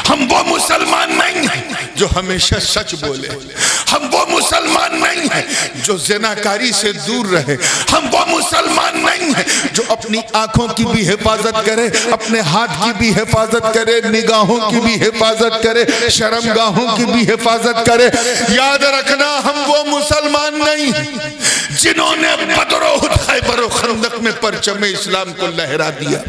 ہم وہ مسلمان نہیں ہیں جو ہمیشہ سچ بولے، ہم وہ مسلمان نہیں ہیں جو زناکاری سے دور رہے، ہم وہ مسلمان نہیں ہیں جو اپنی آنکھوں کی بھی حفاظت کرے، اپنے ہاتھ کی بھی حفاظت کرے، نگاہوں کی بھی حفاظت کرے، شرمگاہوں کی بھی حفاظت کرے۔ یاد رکھنا ہم وہ مسلمان نہیں ہیں جنہوں نے بدر و احد خیبر و خندق میں پرچم اسلام کو لہرا دیا،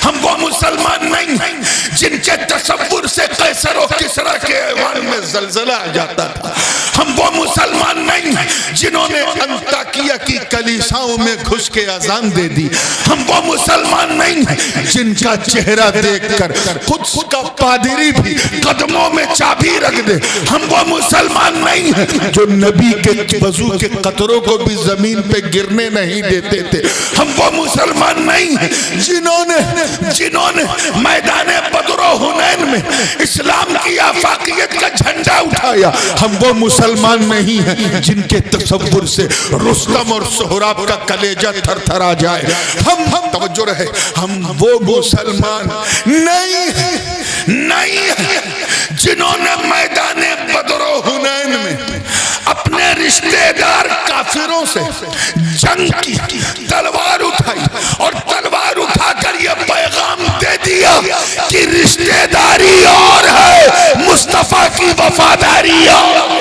ہم وہ مسلمان نہیں ہیں جن کے تصور سے قیصر و کسریٰ کے ایوان میں زلزلہ آ جاتا تھا، ہم وہ مسلمان نہیں ہیں جنہوں نے انطاکیہ کی کلیساؤں میں گھس کے اذان دے دی، ہم وہ مسلمان نہیں ہیں جن کا چہرہ دیکھ کر قدس کا پادری بھی قدموں میں چابی رکھ دے، ہم وہ مسلمان نہیں ہیں جو نبی کے وضو کے قطروں کو بھی زمین پہ گرنے نہیں دیتے تھے، ہم وہ مسلمان نہیں ہیں جنہوں نے میدان بدر و حنین میں اسلام کی آفاقیت کا جھنڈا اٹھایا، ہم وہ مسلمان نہیں ہیں جن کے تصور سے رستم اور سہراب کا کلیجہ تھر تھر آ جائے، ہم توجہ رہے، ہم وہ مسلمان نہیں ہیں جنہوں نے میدان بدر و حنین میں اپنے رشتہ دار کافروں سے جنگ کی، تلوار اٹھائی اور تلوار اٹھا کر یہ پیغام دے دیا کہ رشتہ داری اور ہے، مصطفیٰ کی وفاداری اور۔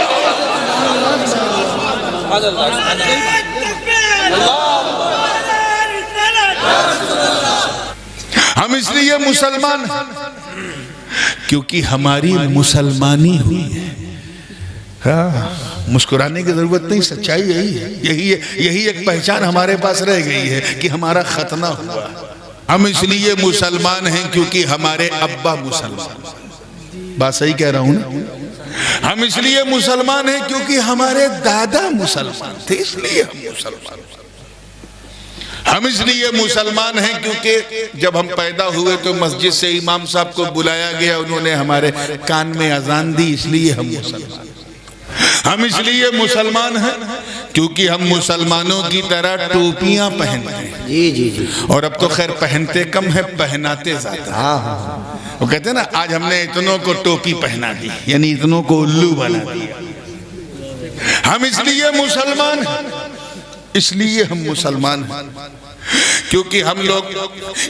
ہم اس لیے مسلمان ہیں کیونکہ ہماری مسلمانی ہوئی ہے۔ مسکرانے کی ضرورت نہیں، سچائی یہی ہے، یہی ایک پہچان ہمارے پاس رہ گئی ہے کہ ہمارا ختنہ ہوا۔ ہم اس لیے مسلمان ہیں کیونکہ ہمارے ابا مسلمان، بات صحیح کہہ رہا ہوں نا؟ ہم اس لیے مسلمان ہیں کیونکہ ہمارے دادا مسلمان تھے، اس لیے ہم مسلمان ہیں۔ ہم اس لیے مسلمان ہیں کیونکہ جب ہم پیدا ہوئے تو مسجد سے امام صاحب کو بلایا گیا، انہوں نے ہمارے کان میں اذان دی، اس لیے ہم مسلمان ہیں۔ ہم اس لیے مسلمان ہیں کیونکہ ہم مسلمانوں کی طرح ٹوپیاں پہنتے ہیں، جی اور اب تو خیر پہنتے کم ہے، پہناتے زیادہ۔ وہ کہتے ہیں نا آج ہم نے اتنوں کو ٹوپی پہنا دی، یعنی اتنوں کو الو بنا دیا۔ ہم اس لیے مسلمان ہیں، اس لیے ہم مسلمان ہیں کیونکہ ہم لوگ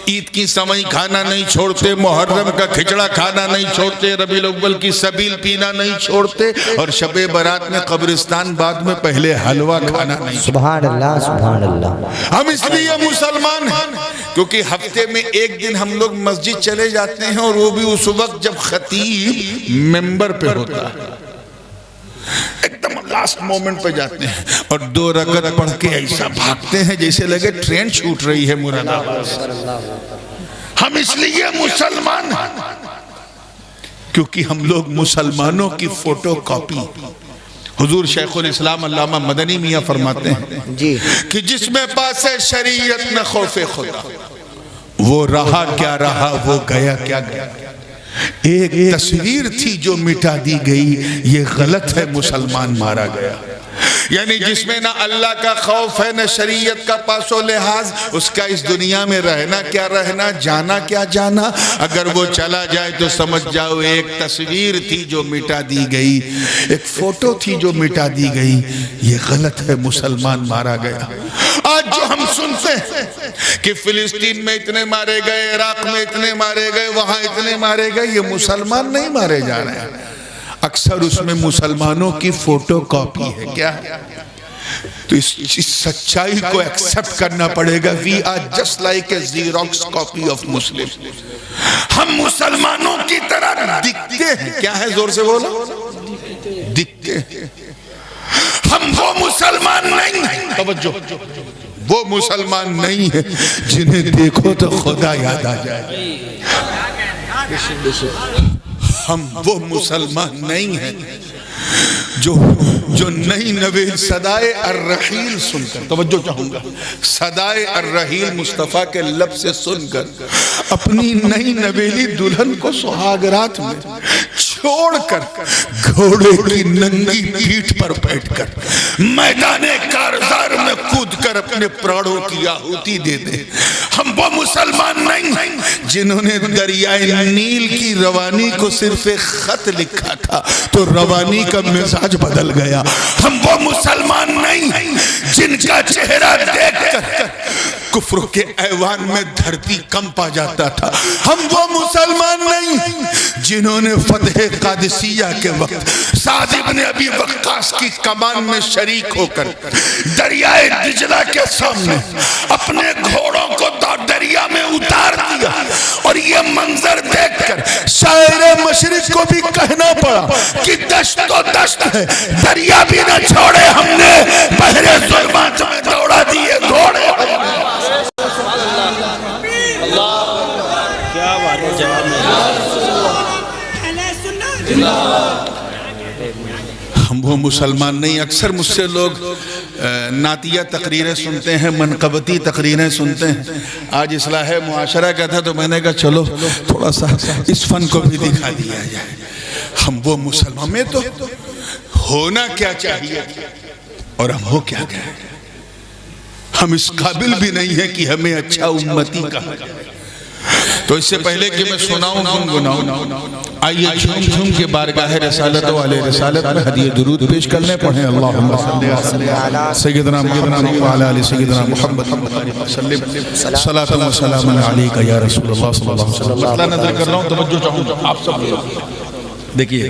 عید کی سوئی کھانا نہیں چھوڑتے، محرم کا کھچڑا کھانا نہیں چھوڑتے، ربیع الاول کی سبیل پینا نہیں چھوڑتے، اور شب برات میں قبرستان بعد میں پہلے حلوہ کھانا نہیں چھوڑتے۔ سبحان اللہ سبحان اللہ۔ ہم اس لیے مسلمان ہیں کیونکہ ہفتے میں ایک دن ہم لوگ مسجد چلے جاتے ہیں، اور وہ بھی اس وقت جب خطیب ممبر پہ ہوتا ہے، ایک دم لاسٹ مومنٹ پہ جاتے ہیں اور 2 رکعت پڑھ کے ایسا بھاگتے ہیں جیسے لگے ٹرین چھوٹ رہی ہے مراد آباد سے۔ ہم اس لیے مسلمان ہیں کیونکہ ہم لوگ مسلمانوں کی فوٹو کاپی۔ حضور شیخ الاسلام علامہ مدنی میاں فرماتے ہیں کہ جس میں پاس شریعت نہ خوف خدا، وہ رہا کیا رہا، وہ گیا کیا گیا۔ ایک تصویر تھی جو مٹا دی گئی، یہ غلط ہے، مسلمان مارا گیا۔ یعنی جس میں نہ اللہ کا خوف ہے نہ شریعت کا پاس و لحاظ، اس کا اس دنیا میں رہنا کیا رہنا، جانا کیا جانا۔ اگر وہ چلا جائے تو سمجھ جاؤ ایک تصویر تھی جو مٹا دی گئی، ایک فوٹو تھی جو مٹا دی گئی، یہ غلط ہے، مسلمان مارا گیا۔ آج جو ہم سنتے ہیں کہ فلسطین میں اتنے مارے گئے، عراق میں اتنے مارے گئے، وہاں اتنے مارے گئے، یہ مسلمان نہیں مارے جا رہے ہیں، اکثر اس میں مسلمانوں کی فوٹو کاپی ہے۔ کیا ہے؟ تو اس سچائی کو ایکسپٹ کرنا پڑے گا۔ We are just like a Xerox copy of Muslim۔ ہم مسلمانوں کی طرح دکھتے ہیں، کیا ہے زور سے بولو، دکھتے ہیں۔ ہم وہ مسلمان نہیں ہیں، توجہ، وہ مسلمان نہیں ہیں جنہیں دیکھو تو خدا یاد آ جائے۔ ہم وہ مسلمان نہیں ہیں جو نئی نویل صدائے الرحیل سن کر، توجہ چاہوں گا، صدائے الرحیل مصطفیٰ کے لب سے سن کر اپنی نئی نویلی دلہن کو سہاگرات میں چھوڑ کر گھوڑے کی ننگی پیٹھ پر بیٹھ کر میدان کارزار میں کود کود کر اپنے پراڑوں کی آہوتی دے دیں. ہم وہ مسلمان نہیں جنہوں نے دریائے نیل کی روانی کو صرف ایک خط لکھا تھا تو روانی کا مزاج بدل گیا. ہم وہ مسلمان نہیں جن کا چہرہ دیکھ کر کفر کے ایوان میں دھرتی کمپا جاتا تھا. ہم وہ مسلمان نہیں جنہوں نے فتح قادسیہ کے وقت سعد ابن ابی وقاص کی کمان میں شریک ہو کر دریائے دجلہ کے سامنے اپنے گھوڑوں کو دریا میں اتار دیا اور یہ منظر دیکھ کر شاعر مشرق کو بھی کہنا پڑا کہ دشت تو دشت ہے، دریا بھی نہ چھوڑے، ہم نے بحر ظلمات میں دوڑا دیے گھوڑے. ہم وہ مسلمان نہیں. اکثر مجھ سے لوگ نعتیہ تقریریں سنتے ہیں، منقبتی تقریریں سنتے ہیں. آج اصلاح معاشرہ کا تھا تو میں نے کہا چلو تھوڑا سا اس فن کو بھی دکھا دیا جائے. ہم وہ مسلمان میں تو ہونا کیا چاہیے اور ہم ہو کیا گئے. ہم اس قابل بھی نہیں ہیں کہ ہمیں اچھا امتی کہا جائے. تو اس سے پہلے کہ میں سناؤں گنگناؤں، آئیے جھوم جھوم کے بارگاہ رسالت والے رسالت میں ہدیہ درود پیش کرنے پڑھیں. اللہم صلی علی سیدنا محمد وعلی آل سیدنا محمد صلاۃ و سلام علیک یا رسول اللہ صلی اللہ علیہ وسلم. مطلع نظر کر رہا ہوں، توجہ چاہوں گا آپ سب لوگ دیکھیے.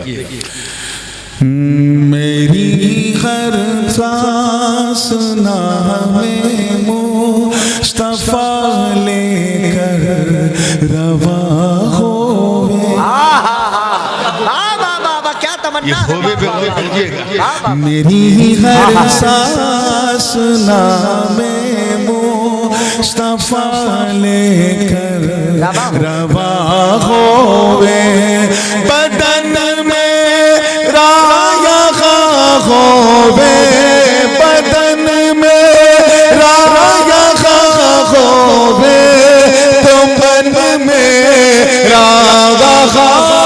میری ہر سانس نامے مصطفیٰ لے کر رواں ہوئے. کیا تمنا یہ ہوئے پہ ہوئے کہیے گا. میری ہر سانس نامے مصطفیٰ لے کر رواں ہوئے. بدن میں ہووے، بدن میں رایا ہووے، تو من میں رایا ہووے.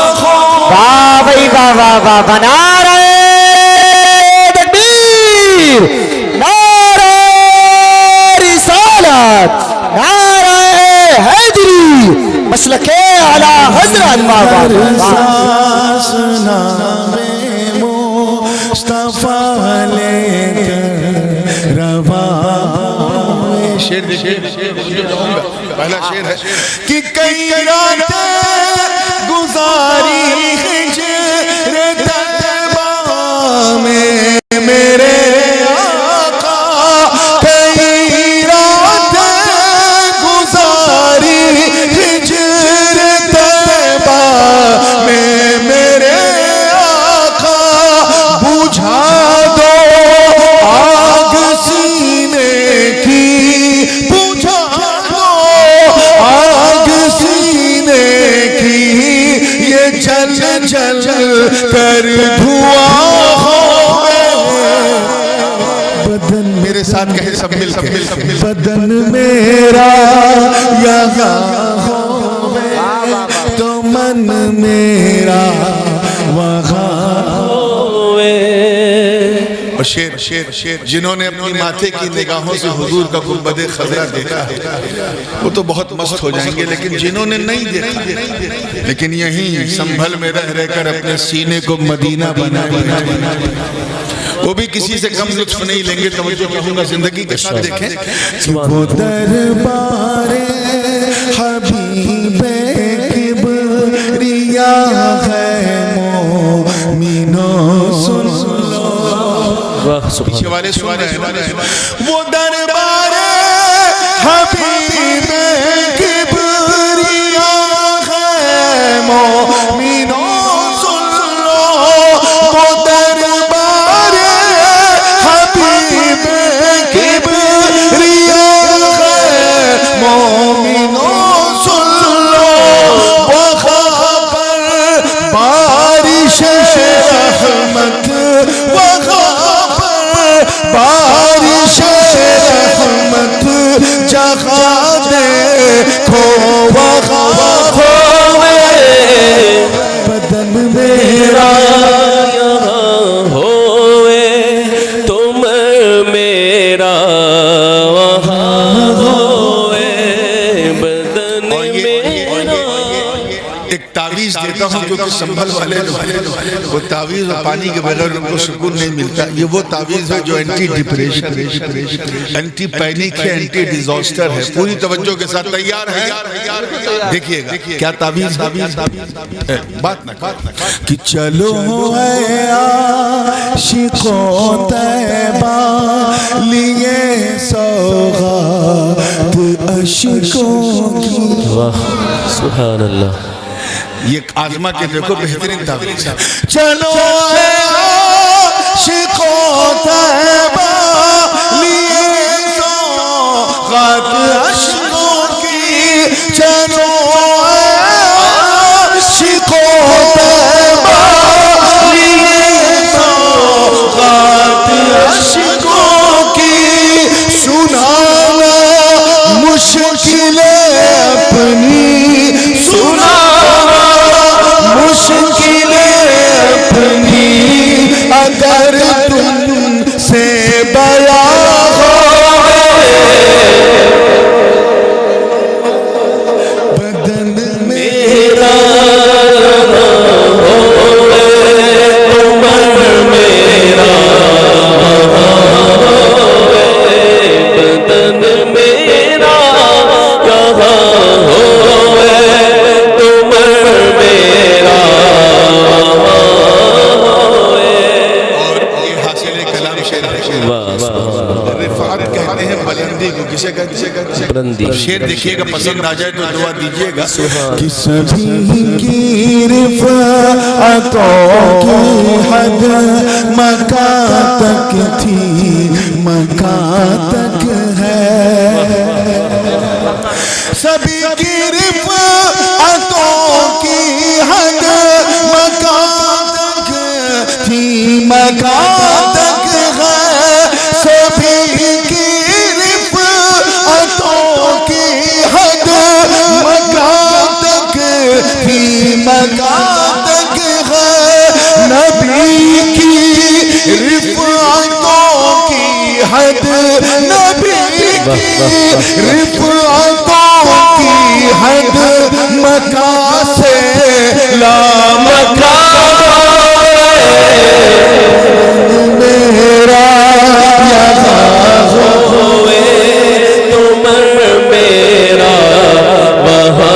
واہ بھائی واہ واہ واہ واہ. نعرہ تکبیر، نعرہ رسالت، نعرہ حیدری، مسلک اعلی حضرت. واہ واہ واہ. مصطفیٰ لے کر رواں. شیر دیکھئے، پہلا شیر ہے کہ کئی راتیں گزاری ہجر طیبہ میں میرے آقا. کئی راتیں گزاری ہجر طیبہ میں میرے بجھا دو آگ سینے کی، بجھا دو آگ سینے کی، یہ جل جل کر دھواں ہوئے. بدن میرے ساتھ کہے سب مل کے، بدن میرا یہاں ہوئے تو من میرا وہاں. اور شیر جنہوں نے اپنی ماتھے کی نگاہوں سے حضور کا گنبد خضرا دیکھا ہے وہ تو بہت مست ہو جائیں گے، لیکن جنہوں نے نہیں دیکھا لیکن یہیں سنبھل میں رہ رہ کر اپنے سینے کو مدینہ بنائے وہ بھی کسی سے کم لطف نہیں لیں گے. توجہ کہوں گا زندگی کے ساتھ دیکھیں. وہ دربار حبیب کبریا ہے مومنوں سن لو. پیچھے والے سن رہے ہیں. وہ دربار حبیب کبریا ہے مومنوں سن لو. وہ دربار حبیب کبریا ہے مومنوں سن لو. وہاں پر بارش رحمت، وہاں پر بارش رحمت جہاں شمبل والے وہ تعویذ اور پانی کے بغیر ان کو سکون نہیں ملتا. یہ وہ تعویذ ہے جو اینٹی ڈپریشن، اینٹی پینک ہے، اینٹی ڈیزاسٹر ہے. پوری توجہ کے ساتھ تیار ہے؟ دیکھیے گا کیا تعویذ. بات نہ کہ چلو اے عاشقوں طیبہ لیے سوغات عشقوں کی. سبحان اللہ. یہ آزما کے دیکھو بہترین تعویذ. چلو اے عاشقوں طیبہ لیے سوغات عشقوں کی. چلو اے عاشقوں طیبہ لیے سوغات عشقوں کی. سنانا مشکل اپنی، سنانا مشکل اپنی، اگر تم سے بیان بدن میرا شیر دیکھیے گا پسند آ جائے تو دعا دیجیے گا. کہ سبھی کی رفعتوں کی حد مکان تک تھی، مکان تک ہے. سبھی کی رفعتوں کی حد مکان تک تھی، مکان تک ہے. سبھی کی مکان تک ہے. نبی کی رفعتوں کی حد، نبی کی رفعتوں کی حد مکان سے لا مکان میرا یہاں ہوئے تم میرا وہاں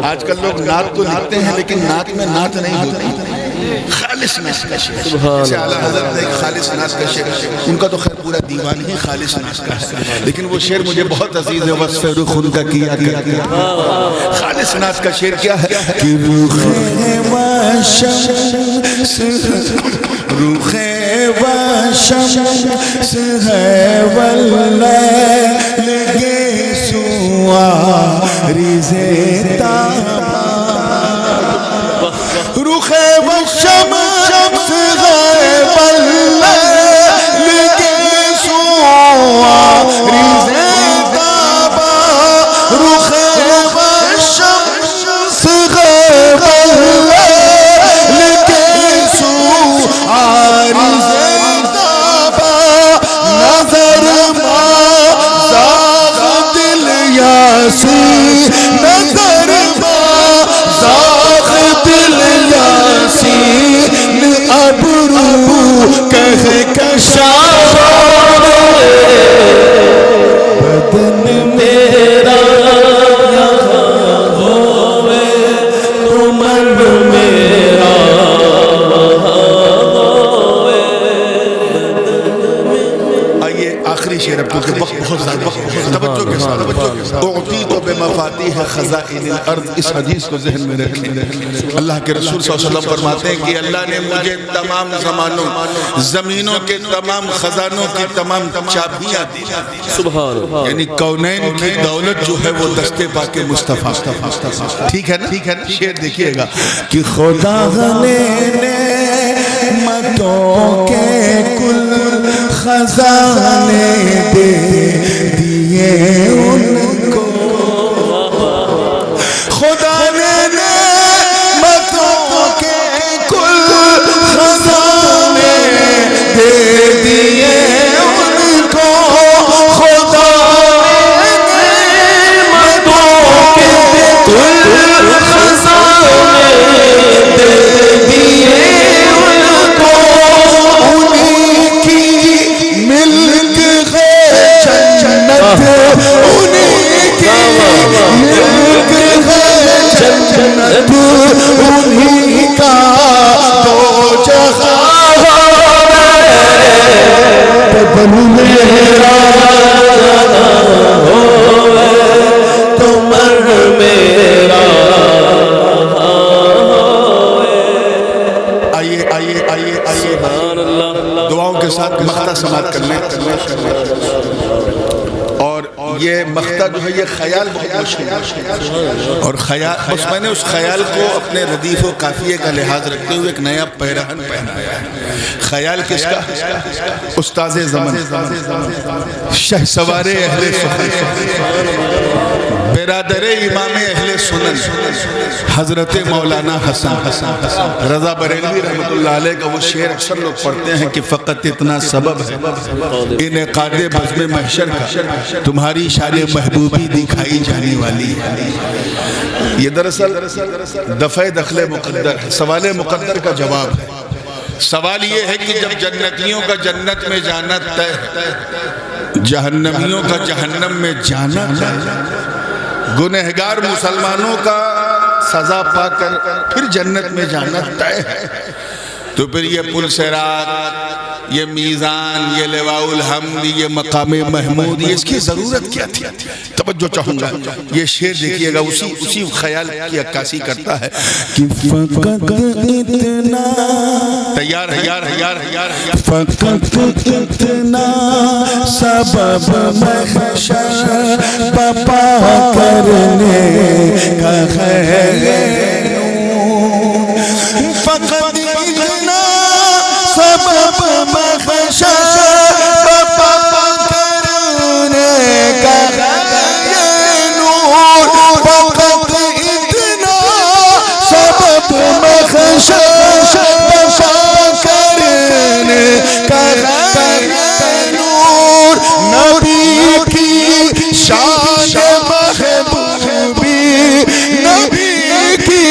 آج کل لوگ نعت تو لکھتے ہیں لیکن نعت میں نعت نہیں ہوتی. خالص نعت کا شعر. جیسے اعلیٰ حضرت نے ایک خالص نعت کا شعر، ان کا تو خیر پورا دیوان ہی خالص نعت کا ہے، لیکن وہ شعر مجھے بہت عزیز ہے. وصف رخ ان کا کیا کریا. خالص نعت کا شعر کیا ہے؟ کہ رخ و شمس، رخ و شمس ہے واللیل گیسوا ریزے تابا. رخ و شمس ہے واللیل گیسوا ریزے تابا. رخ و شمس ہے واللیل گیسوا ریزے تابا. نظر ما زاغ دل یاسی، نظر ما زاغ دل یاسی. ابرو کہہ کشان بدن میرا یہاں ہوئے تو من میرا آئیے آخری شعر اب کیونکہ وقت بہت زیادہ. توجہ کے ساتھ اعطیت بمفاتیح خزائن الارض. اس حدیث کو ذہن میں رکھیں. اللہ کے رسول صلی اللہ علیہ وسلم فرماتے ہیں کہ اللہ نے مجھے تمام زمانوں، زمینوں کے تمام خزانوں کی تمام چابیاں دی. سبحان اللہ. یعنی کونین کی دولت جو ہے وہ دستے پاک مصطفیٰ. ٹھیک ہے نا؟ شعر دیکھیے گا کہ خدا نے نعمتوں کے کل خزانے دے دیے ان کو. خدا نے جنت انہی کا دو جہاں بدن میرا تمر میرا آئیے دعاؤں کے ساتھ مقطع سماعت کر لیں. اور یہ مقطع جو ہے یہ خیال بہت مشہور ہے، اور خیال بس میں نے اس خیال کو اپنے ردیف و قافیے کا لحاظ رکھتے ہوئے ایک نیا پیرہن پہنایا ہے. خیال کس کا؟ استاذ زمن، شہ سوار اہل سخن، برادر امام اہل سنن حضرت مولانا حسن رضا بریلوی رحمت اللہ علیہ کا وہ شعر اکثر لوگ پڑھتے ہیں کہ فقط اتنا سبب ہے انعقاد بزم محشر کا، تمہاری شان محبوبی دکھائی جانے والی ہے. یہ دراصل دفع دخل مقدر ہے، سوال مقدر کا جواب ہے. سوال یہ ہے کہ جب جنتیوں کا جنت میں جانا طے ہے، جہنمیوں کا جہنم میں جانا طے ہے، گنہگار مسلمانوں کا سزا پا کر پھر جنت میں جانا طے ہے، تو پھر یہ پل صراط، یہ میزان، یہ لواء الحمد، یہ مقام محمود، یہ اس کی ضرورت کیا تھی؟ توجہ چاہوں گا، یہ شعر دیکھیے گا اسی خیال کی عکاسی کرتا ہے کہ فقط اتنا تیار ہے فقط اتنا سبب محشر بپا کرنے کا ہے، فقط اتنا سبب محشر بپا کرنے کا ہے نور، فقط اتنا سبب محشر بپا کرنے کا ہے نور، نبی کی شان محبوبی، نبی کی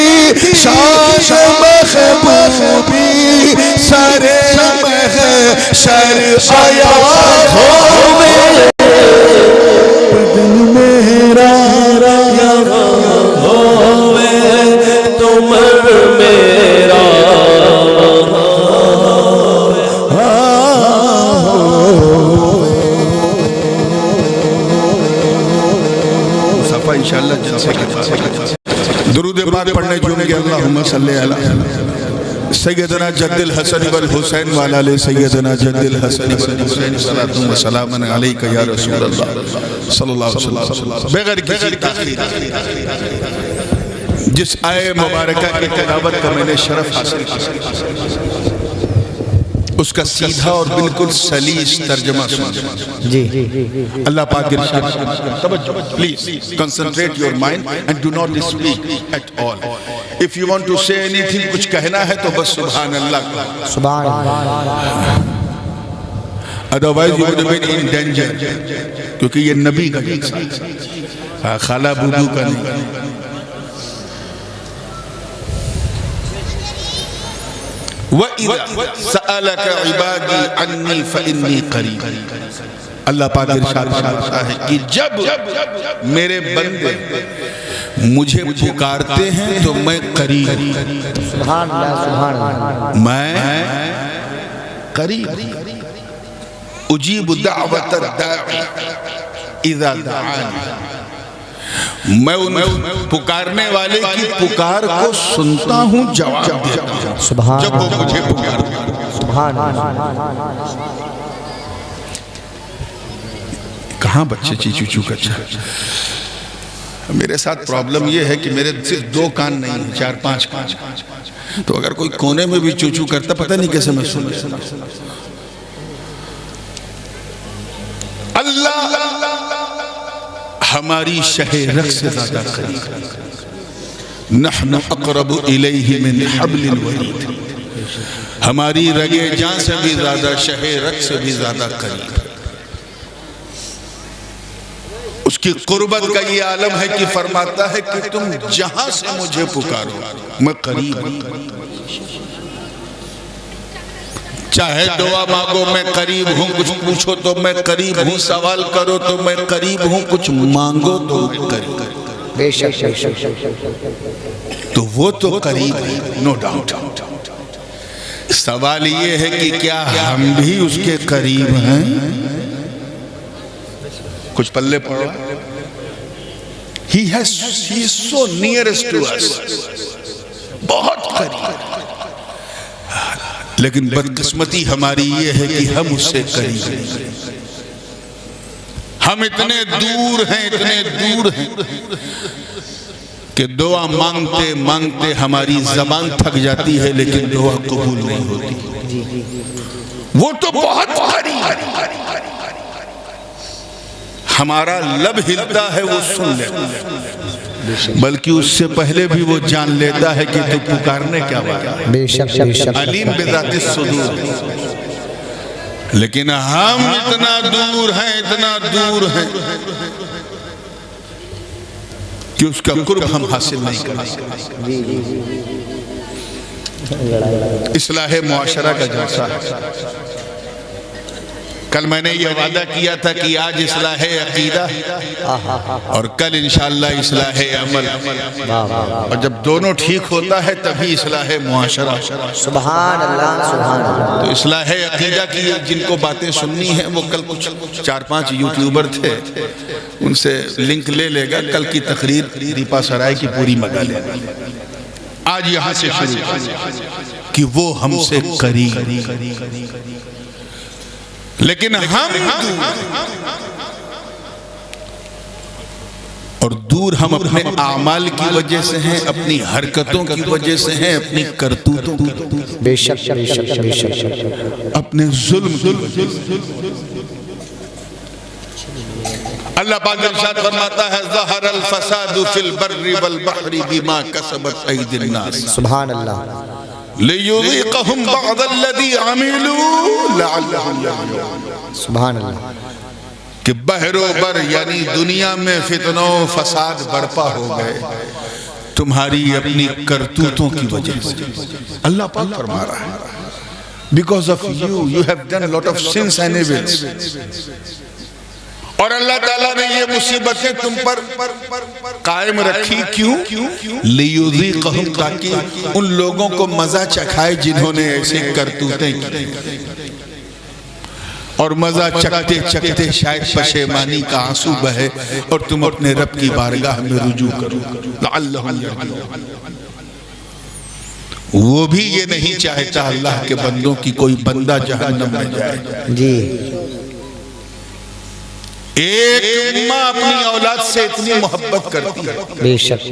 شان محبوبی سر محشر آیا ہوئے، بدن میرا یا ہوئے تمر میرا صفحہ انشاءاللہ جلسے کے پاس درود پاک پڑھنے جوں گے. اللہم صلی علی سیدنا جد الحسن والحسین وعلی علی سیدنا جد الحسن والحسین صلاۃ و سلام علیک یا رسول اللہ صلی اللہ علیہ وسلم. بغیر کسی تاخیر جس آئے مبارکہ کی تلاوت کا میں نے شرف حاصل کیا، اس کا سیدھا اور بالکل سلیس ترجمہ سن. اللہ پاک ارشاد، توجہ please concentrate your mind and do not speak at all. If you want to say anything, کچھ کہنا ہے تو بس سبحان اللہ، سبحان اللہ. Otherwise you would been in danger, کیونکہ یہ نبی کا جلسہ، خالہ بودو کا نہیں. وَإِذَا سَأَلَكَ عِبَادِي عَنِّي فَإِنِّي قَرِيبٌ. اللہ پاک ارشاد فرماتا ہے کہ جب میرے بندے مجھے پکارتے ہیں تو میں قریب، سبحان اللہ سبحان اللہ، میں قریب. اجیب دعوت الداعی اذا دعانی، میں ان پکارنے والے کی پکار کو سنتا ہوں، جواب دیتا ہوں جب وہ مجھے پکارتے ہیں. سبحان اللہ. کہاں بچے چیچو چو کچھا. میرے ساتھ پرابلم یہ ہے کہ میرے صرف 2 کان نہیں ہیں، 4-5 کان، تو اگر کوئی کونے میں بھی چو چو کرتا پتہ نہیں کیسے میں سن لیتا. اللہ ہماری شہ رگ سے زیادہ قریب، نحن اقرب الیہ من حبل الورید، ہماری رگ جان سے بھی زیادہ، شہ رگ سے بھی زیادہ قریب. اس کی قربت کا یہ عالم ہے کہ فرماتا ہے کہ تم جہاں سے مجھے پکارو میں قریب ہوں. چاہے دعا مانگو میں قریب ہوں، کچھ پوچھو تو میں قریب ہوں، سوال کرو تو میں قریب ہوں، کچھ مانگو تو میں قریب ہوں. بے شک بے شک تو وہ تو قریب ہے، نو ڈاؤٹ۔ سوال یہ ہے کہ کیا ہم بھی اس کے قریب ہیں؟ کچھ پلے پڑھو۔ He is so nearest to us، بہت قریب، لیکن بدقسمتی ہماری یہ ہے کہ ہم اس سے قریب ہیں۔ ہم اتنے دور ہیں کہ دعا مانگتے مانگتے ہماری زبان تھک جاتی ہے لیکن دعا قبول نہیں ہوتی۔ وہ تو بہت قریب، ہمارا لب ہلتا ہے وہ سن لیتا ہے، بلکہ اس سے پہلے بھی وہ جان لیتا ہے کہ تو پکارنے کیا والا ہے۔ بے شک بے شک علیم بذات الصدور۔ لیکن ہم اتنا دور ہیں کہ اس کا قرب ہم حاصل نہیں کر سکتے۔ اصلاح معاشرہ کا جلسہ ہے۔ کل میں نے یہ وعدہ کیا تھا کہ آج اصلاح عقیدہ اور کل انشاءاللہ اصلاح عمل، اور جب دونوں ٹھیک ہوتا ہے تبھی اصلاح معاشرہ۔ سبحان اللہ سبحان اللہ۔ تو اصلاح عقیدہ کی جن کو باتیں سننی ہیں وہ کل کچھ 4-5 یوٹیوبر تھے، ان سے لنک لے لے گا، کل کی تقریر دیپا سرائے کی پوری منگا لے گا۔ آج یہاں سے شروع کہ وہ ہم سے قریب، لیکن ہم اور دور ہم اپنے اعمال کی وجہ سے ہیں، اپنی حرکتوں کی وجہ سے ہیں، اپنی کرتوتوں کی وجہ سے، بے شک بے شک بے شک اپنے ظلم کی وجہ سے۔ اللہ پاک ارشاد فرماتا ہے ظہر الفساد فی البر والبحر بما کسبت ایدی الناس، سبحان اللہ۔ لیذیقہم بعض الذی عملوا لعلہم یرجعون۔ سبحان اللہ۔ کہ بحر و بر یعنی دنیا میں فتنہ و فساد برپا ہو گئے تمہاری اپنی کرتوتوں کی وجہ سے۔ اللہ پاک فرما رہا ہے because of you have done a lot of sins and evils، اور اللہ تعالیٰ نے یہ مصیبتیں تم پر قائم رکھی کیوں؟ لیذیقہم، تاکہ ان لوگوں کو مزہ چکھائے جنہوں نے ایسے کرتوتیں کی، اور مزہ چکتے چکتے شاید پشیمانی کا آنسو بہے اور تم اپنے رب کی بارگاہ میں رجوع کرو لعلہم یرجعون۔ وہ بھی یہ نہیں چاہتا اللہ کے بندوں کی کوئی بندہ جہنم میں جائے۔ جی ایک ماں اپنی اولاد سے اتنی محبت کرتی ہے بے شک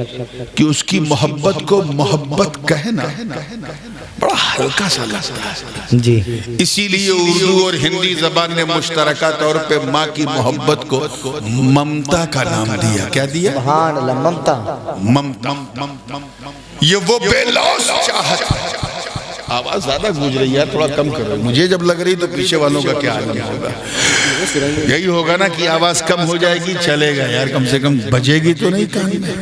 کہ اس کی محبت کو محبت کہنا بڑا ہلکا سا لگتا ہے۔ جی اسی لیے اردو اور ہندی زبان نے مشترکہ طور پہ ماں کی محبت کو ممتا کا نام دیا۔ کیا دیا؟ سبحان اللہ، ممتا۔ ممتا، یہ وہ بے لوث چاہت ہے۔ آواز زیادہ گونج رہی ہے، تھوڑا کم کرو، مجھے جب لگ رہی تو پیچھے والوں کا کیا حال ہوگا؟ یہی ہوگا نا کہ آواز کم ہو جائے گی، چلے گا یار، کم سے کم بجے گی تو نہیں کان میں۔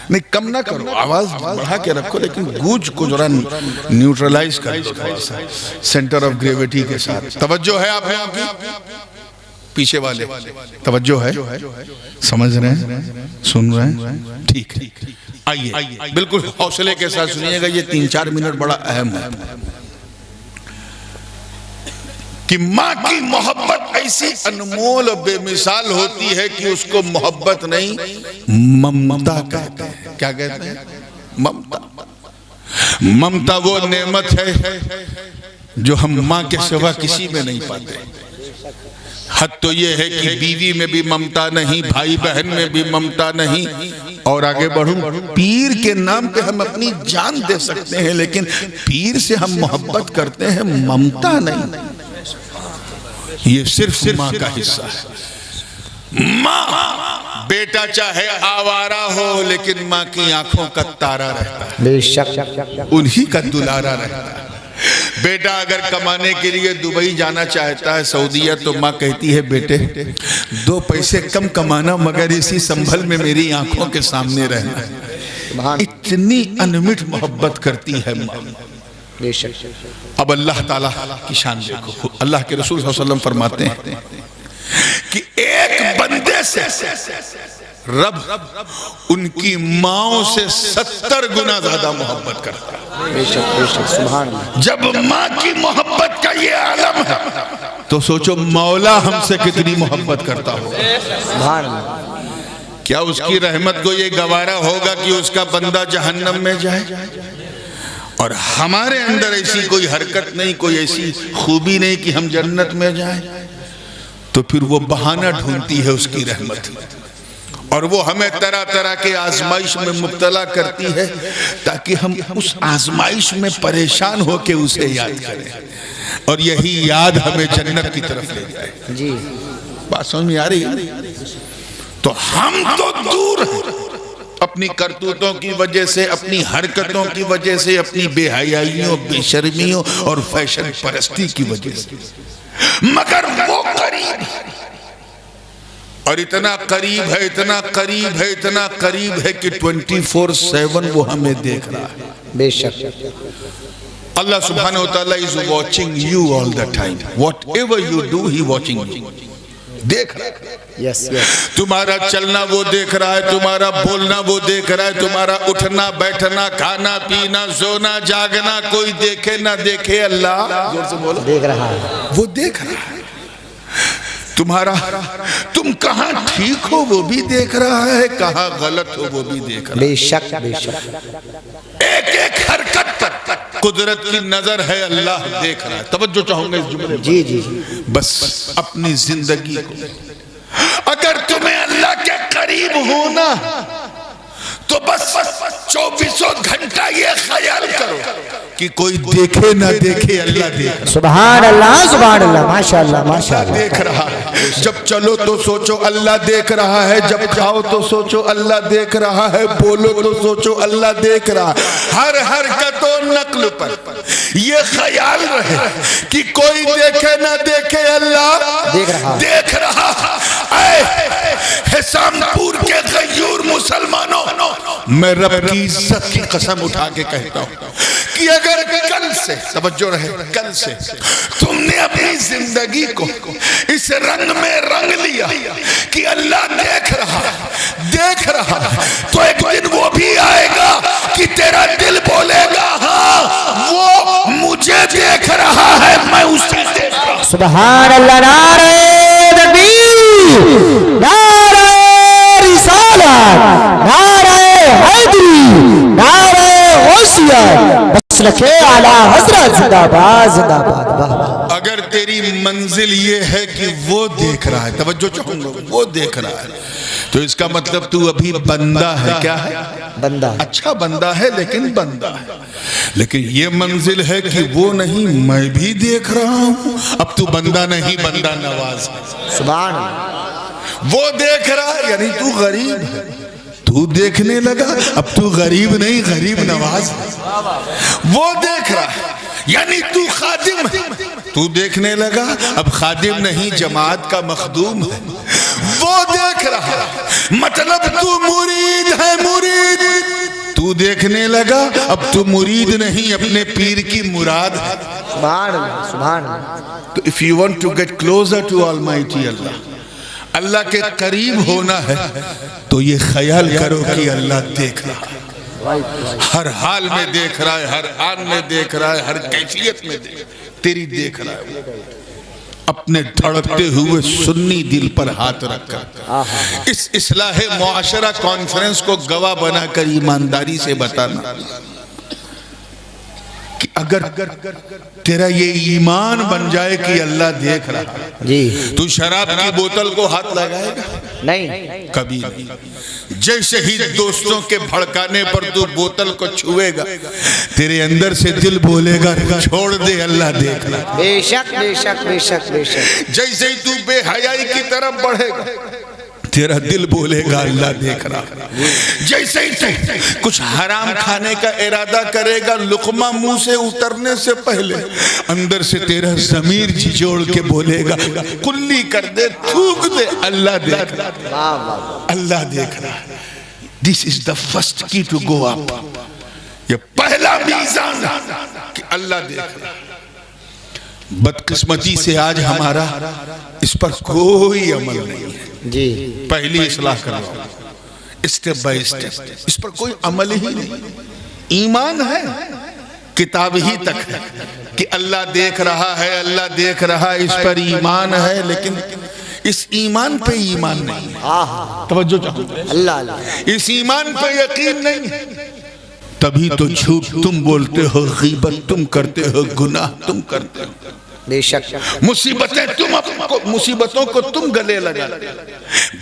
نہیں کم نہ کرو، آواز بڑھا کے رکھو، لیکن گونج کو ذرا نیوٹرلائز کر دو تھوڑا سا سینٹر آف گریویٹی کے ساتھ۔ توجہ ہے آپ کی؟ پیچھے والے توجہ ہے؟ سمجھ رہے ہیں؟ سن رہے ہیں؟ ٹھیک ہے، آئیے بالکل حوصلے کے ساتھ سنیے گا، یہ 3-4 منٹ بڑا اہم ہے کہ ماں کی محبت ایسی انمول و بے مثال ہوتی ہے کہ اس کو محبت نہیں ممتا کہتے ہیں۔ کیا کہتے ہیں؟ ممتا۔ ممتا وہ نعمت ہے جو ہم ماں کے سوا کسی میں نہیں پاتے۔ حد تو یہ ہے کہ بیوی میں بھی ممتا نہیں، بھائی بہن میں بھی ممتا نہیں، اور آگے بڑھوں پیر کے نام پہ ہم اپنی جان دے سکتے ہیں لیکن پیر سے ہم محبت کرتے ہیں، ممتا نہیں۔ یہ صرف ماں کا حصہ ہے۔ ماں بیٹا چاہے آوارہ ہو لیکن ماں کی آنکھوں کا تارا رہتا ہے، بے شک انہی کا دلارا رہتا ہے۔ بیٹا اگر کمانے کے لیے دبئی جانا چاہتا ہے، سعودیہ، تو ماں کہتی ہے بیٹے 2 پیسے کم کمانا مگر اسی سنبھل میں میری آنکھوں کے سامنے رہنا۔ اتنی انمٹ محبت کرتی ہے ماں۔ بے شک۔ اب اللہ تعالیٰ کی شان دیکھو، اللہ کے رسول صلی اللہ علیہ وسلم فرماتے ہیں کہ ایک بندے محبت سے رب ان کی ماؤں سے 70 گنا زیادہ محبت کرتا ہے. بے شک سبحان اللہ. جب ماں کی محبت کا یہ عالم ہے تو سوچو مولا ہم سے کتنی محبت کرتا ہو. سبحان اللہ. کیا اس کی رحمت کو یہ گوارا ہوگا کہ اس کا بندہ جہنم میں جائے؟ اور ہمارے اندر ایسی کوئی حرکت نہیں, کوئی ایسی خوبی نہیں کہ ہم جنت میں جائیں. تو پھر وہ بہانہ ڈھونڈتی ہے اس کی رحمت, اور وہ ہمیں طرح طرح کے آزمائش میں مبتلا کرتی ہے تاکہ ہم اس آزمائش میں پریشان ہو کے اسے یاد کریں, اور یہی یاد ہمیں جنت کی طرف لے جائے. جی بات سمجھ میں آ رہی ہے؟ تو ہم تو دور ہیں اپنی کرتوتوں کی وجہ سے, اپنی حرکتوں کی وجہ سے, اپنی بے حیائیوں, بے شرمیوں اور فیشن پرستی کی وجہ سے, مگر وہ قریب ہے, اور اتنا قریب ہے, اتنا قریب ہے, اتنا قریب ہے کہ 24/7 وہ ہمیں دیکھ رہا ہے. بے شک. اللہ سبحانہ وتعالی is watching you all the time. Whatever you do, he watching you. دیکھ رہا ہے. یس یس. تمہارا چلنا وہ دیکھ رہا ہے, تمہارا بولنا وہ دیکھ رہا ہے, تمہارا اٹھنا بیٹھنا, کھانا پینا, سونا جاگنا, کوئی دیکھے نہ دیکھے اللہ زور سے بولو دیکھ رہا ہے. وہ دیکھ رہا ہے. تمہارا تم کہاں ٹھیک ہو وہ بھی دیکھ رہا ہے, کہاں غلط ہو وہ بھی دیکھ رہا ہے. بے شک بے شک. ایک ایک حرکت پر قدرت کی نظر ہے, اللہ دیکھ رہا ہے. توجہ چاہوں گا اس جملے پر. جی جی. بس اپنی زندگی کو اگر تمہیں اللہ کے قریب ہونا تو بس 24 گھنٹہ یہ خیال کرو کہ کوئی دیکھے نہ دیکھے اللہ دیکھ رہا ہے. سبحان اللہ سبحان اللہ. ماشاءاللہ ماشاءاللہ. دیکھ رہا ہے. جب چلو تو سوچو اللہ دیکھ رہا ہے, جب کھاؤ تو سوچو اللہ دیکھ رہا ہے, بولو تو سوچو اللہ دیکھ رہا ہے. ہر حرکت و نقل پر یہ خیال رہے کہ کوئی دیکھے نہ دیکھے اللہ دیکھ رہا ہے. اے حسام پور کے غیور مسلمانوں, میں رب کی عزت کی قسم اٹھا کے کہتا ہوں کہ اگر کل سے, توجہ رہے, کل سے تم نے اپنی زندگی کو اس رنگ میں رنگ لیا کہ اللہ دیکھ رہا, تو ایک دن وہ بھی آئے گا کہ تیرا دل بولے گا ہاں وہ مجھے دیکھ رہا ہے, میں اسے دیکھ رہا ہوں. سبحان اللہ. نعرہ تکبیر, نعرہ رسالت, نعرہ حیدری, نعرہ غوثیہ, مسلک اعلی حضرت زندہ باد زندہ باد. اگر تیری منزل یہ ہے کہ وہ دیکھ رہا ہے, توجہ چاہوں گا, وہ دیکھ رہا ہے, تو اس کا مطلب تو ابھی بندہ ہے. کیا ہے؟ بندہ. اچھا بندہ ہے لیکن بندہ ہے. لیکن یہ منزل ہے کہ وہ نہیں, میں بھی دیکھ رہا ہوں. اب تو بندہ نہیں, بندہ نواز ہے. سبحان اللہ. وہ دیکھ رہا ہے یعنی تو غریب ہے, تو دیکھنے لگا, اب تو غریب نہیں غریب نواز ہے. وہ دیکھ رہا ہے یعنی تو خادم ہے, تو دیکھنے لگا, اب خادم نہیں جماعت کا مخدوم ہے. وہ دیکھ رہا مطلب تو مرید ہے, مرید. تو دیکھنے لگا, اب تو مرید نہیں اپنے پیر کی مراد ہے. سبحان اللہ سبحان اللہ. تو if you want to get closer to Almighty Allah, اللہ کے قریب ہونا ہے, تو یہ خیال کرو کہ اللہ دیکھ رہا ہے, ہر حال میں دیکھ رہا ہے, ہر آن میں دیکھ رہا ہے, ہر کیفیت میں تیری دیکھ رہا ہے. اپنے دھڑکتے ہوئے سنی دل پر ہاتھ رکھ کر اس اصلاح معاشرہ کانفرنس کو گواہ بنا کر ایمانداری سے بتانا کہ اگر تیرا یہ ایمان بن جائے کہ اللہ دیکھ رہا ہے, جی, تو شراب کی بوتل کو ہاتھ لگائے گا؟ نہیں کبھی نہیں. جیسے ہی دوستوں کے بھڑکانے پر تو بوتل کو چھوئے گا, تیرے اندر سے دل بولے گا چھوڑ دے اللہ دیکھ رہا. بے شک بے شک بے شک بے شک. جیسے ہی تو بے حیائی کی طرف بڑھے گا, تیرا دل بولے گا اللہ دیکھ رہا. جیسے ہی تو کچھ حرام کھانے کا ارادہ کرے گا, لقمہ منہ سے اترنے سے پہلے اندر سے تیرا ضمیر جھجوڑ کے بولے گا کلی کر دے, تھوک دے, اللہ دیکھ رہا, اللہ دیکھ رہا. This is the first key to go up. یہ پہلا میزان کہ اللہ دیکھ رہا. بدقسمتی سے آج ہمارا اس پر کوئی عمل نہیں ہے. جی پہلی اصلاح کرو اسٹیپ بائی اسٹیپ, اس پر کوئی عمل ہی نہیں. ایمان ہے کتاب ہی تک ہے کہ اللہ دیکھ رہا ہے, اللہ دیکھ رہا ہے, اس پر ایمان ہے, لیکن اس ایمان پہ ایمان نہیں ہے. توجہ چاہو, اللہ اللہ اس ایمان پہ یقین نہیں ہے. تبھی تو جھوٹ تم بولتے ہو, غیبت تم کرتے ہو, گناہ تم کرتے ہو, بے شک مصیبتوں کو تم گلے لگاتے ہو,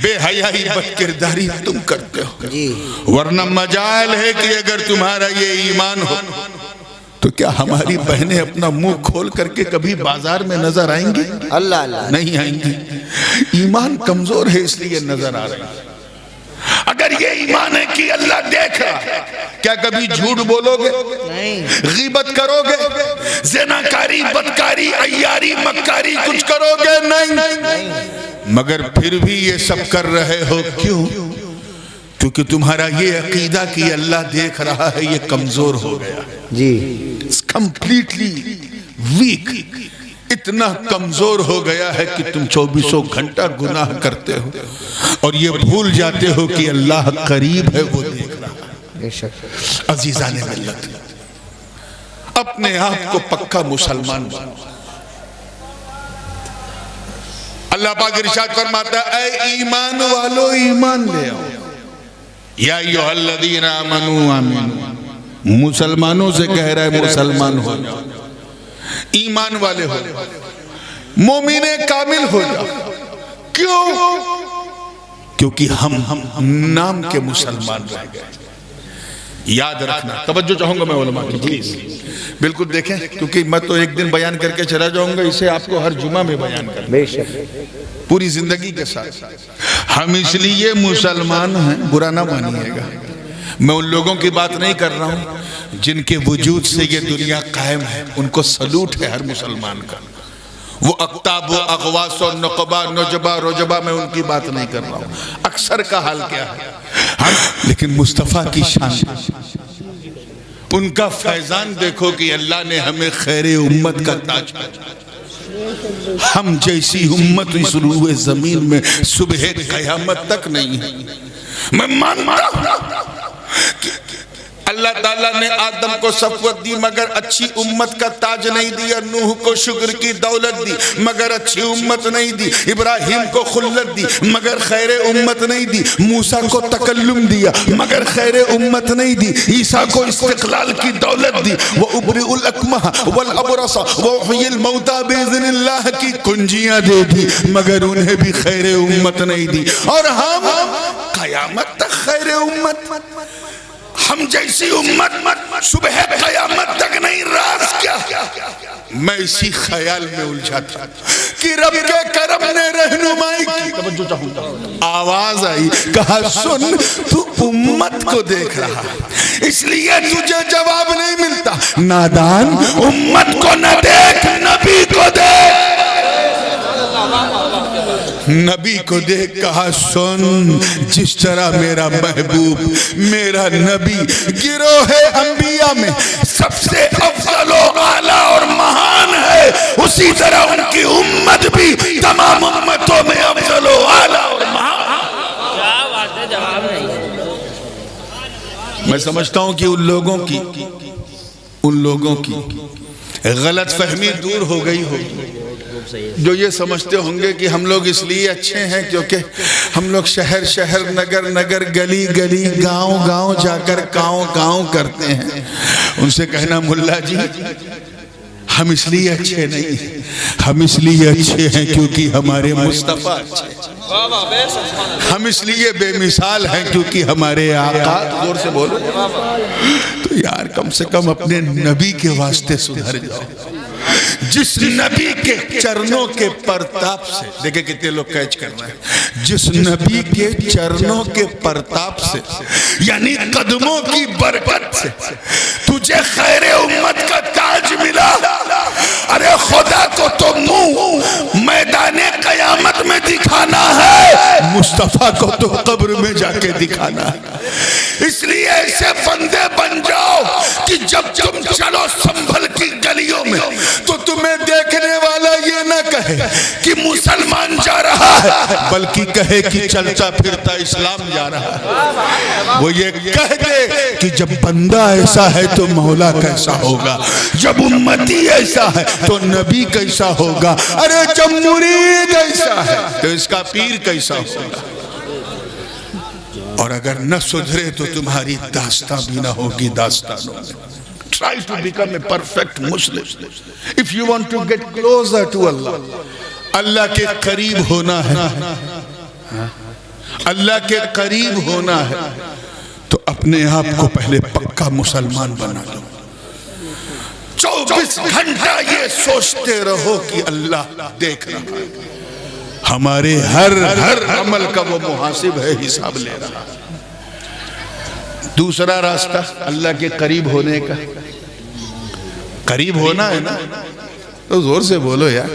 بے حیائی بد کرداری تم کرتے ہو. جی ورنہ مجال ہے کہ اگر تمہارا یہ ایمان ہو تو کیا ہماری بہنیں اپنا منہ کھول کر کے کبھی بازار میں نظر آئیں گی؟ اللہ اللہ نہیں آئیں گی. ایمان کمزور ہے اس لیے نظر آ رہی ہے. اگر یہ ایمان ہے کہ اللہ دیکھ رہا ہے, کیا کبھی جھوٹ بولو گے؟ نہیں. غیبت کرو گے؟ زناکاری, بدکاری, عیاری, مکاری کچھ کرو گے؟ نہیں. مگر پھر بھی یہ سب کر رہے ہو, کیوں؟ کیونکہ تمہارا یہ عقیدہ کہ اللہ دیکھ رہا ہے یہ کمزور ہو گیا. جی کمپلیٹلی ویک, اتنا کمزور ہو گیا ہے کہ تم 24 گھنٹہ گناہ کرتے ہو اور یہ بھول جاتے ہو کہ اللہ قریب ہے, وہ دیکھ رہا ہے. بے شک. عزیزان ملت, اپنے آپ کو پکا مسلمان بنو. اللہ پاک ارشاد فرماتا ہے, اے ایمان والو ایمان لے آؤ. یا ایھا الذین آمنوا آمنوا, مسلمانوں سے کہہ رہا ہے مسلمان ہو جاؤ, ایمان والے ہو جاؤ, مومن کامل ہو جاؤ. کیوں؟ کیونکہ ہم نام کے مسلمان رہ گئے. یاد رکھنا, توجہ چاہوں گا میں علماء کی پلیز, بالکل دیکھیں, کیونکہ میں تو ایک دن بیان کر کے چلا جاؤں گا, اسے آپ کو ہر جمعہ میں بیان کرنا بے شک. پوری زندگی کے ساتھ. ہم اس لیے مسلمان ہیں, برا نہ مانیے گا, میں ان لوگوں کی بات نہیں کر رہا ہوں جن کے وجود سے یہ دنیا قائم ہے, ان کو سلوٹ ہے ہر مسلمان کا. وہ اقتاب و اغواس و نقبہ نجبہ رجبہ, میں ان کی بات نہیں کر رہا ہوں, اکثر کا حال کیا ہے. لیکن مصطفیٰ کی شان, ان کا فیضان دیکھو کہ اللہ نے ہمیں خیر امت کا تاج پہنایا. ہم جیسی امت اس روئے زمین میں صبح قیامت تک نہیں ہے. میں مانتا ہوں کہ اللہ تعالیٰ نے آدم کو صفوت دی مگر اچھی امت کا تاج نہیں دیا, نوح کو شکر کی دولت دی مگر اچھی امت نہیں دی, ابراہیم کو خلت دی مگر خیر امت نہیں دی, موسیٰ کو تکلم دیا مگر خیر امت نہیں دی, عیسیٰ کو استقلال کی دولت دی, وَأُبْرِئُ الْأَكْمَحَ وَالْأَبْرَصَ وَأُحْيِي الْمَوْتَى بِإِذْنِ اللَّهِ کی کنجیاں دے دی مگر انہیں بھی خیر امت نہیں دی. اور ہم قیامت تک خیر امت, ہم جیسی امت صبح قیامت تک نہیں. راز کیا؟ میں اسی خیال میں الجھا تھا کہ رب کے کرم نے رہنمائی کی. آواز آئی, کہا سن تو امت کو دیکھ رہا, اس لیے تجھے جواب نہیں ملتا. نادان, امت کو نہ دیکھ, نبی کو دیکھ. نبی کو دیکھ کہا سن, جس طرح میرا محبوب میرا نبی گروہ انبیاء میں سب سے افضل و اعلیٰ اور مہان ہے, اسی طرح ان کی امت بھی تمام امتوں میں افضل و اعلیٰ اور مہان. کیا بات ہے, جواب نہیں. میں سمجھتا ہوں کہ ان لوگوں کی غلط فہمی دور ہو گئی ہوگی جو یہ سمجھتے ہوں گے کہ ہم لوگ اس لیے اچھے ہیں کیونکہ ہم لوگ شہر شہر نگر نگر گلی گلی گاؤں گاؤں جا کر کاؤں کاؤں کرتے ہیں. ان سے کہنا ملا جی ہم اس لیے اچھے نہیں ہیں, ہم اس لیے اچھے ہیں کیونکہ ہمارے مصطفیٰ اچھے ہیں. ہم اس لیے بے مثال ہیں کیونکہ ہمارے آقا, زور سے بولو تو یار, کم سے کم اپنے نبی کے واسطے سدھر جاؤ. جس نبی کے چرنوں کے پرتاپ سے, دیکھیں کتنے لوگ کیچ کر رہے ہیں, جس نبی کے چرنوں کے پرتاپ سے یعنی قدموں کی برکت سے تجھے خیر امت کا تاج ملا. ارے خدا کو تو منہ میدان قیامت میں دکھانا ہے, مصطفیٰ کو تو قبر میں جا کے دکھانا ہے۔ اس لیے ایسے بندے بن جاؤ کہ جب تم چلو سنبھل کی گلیوں میں تو تمہیں دیکھنے والا یہ نہ کہے کہ مسلمان جا رہا ہے، بلکہ کہے کہ چلتا پھرتا اسلام جا رہا ہے۔ وہ یہ کہہ دے کہ جب بندہ ایسا ہے تو مولا کیسا ہوگا، جب امتی ایسا ہے تو نبی کیسا ہوگا، ارے جب مرید ایسا ہے تو اس کا پیر کیسا ہوگا۔ اور اگر نہ سدھرے تو تمہاری داستان بھی نہ ہوگی داستانوں میں۔ Try to become a perfect Muslim. If you want to get closer to Allah, اللہ کے قریب ہونا ہے، اللہ کے قریب ہونا ہے تو اپنے آپ کو پہلے پکا مسلمان بنا لو۔ 24 گھنٹہ یہ سوچتے رہو کہ اللہ دیکھ رہا ہے، ہمارے ہر عمل کا وہ محاسب ہے، حساب لے رہا ہے۔ دوسرا راستہ اللہ کے قریب ہونے کا، قریب ہونا ہے نا تو زور سے بولو یار،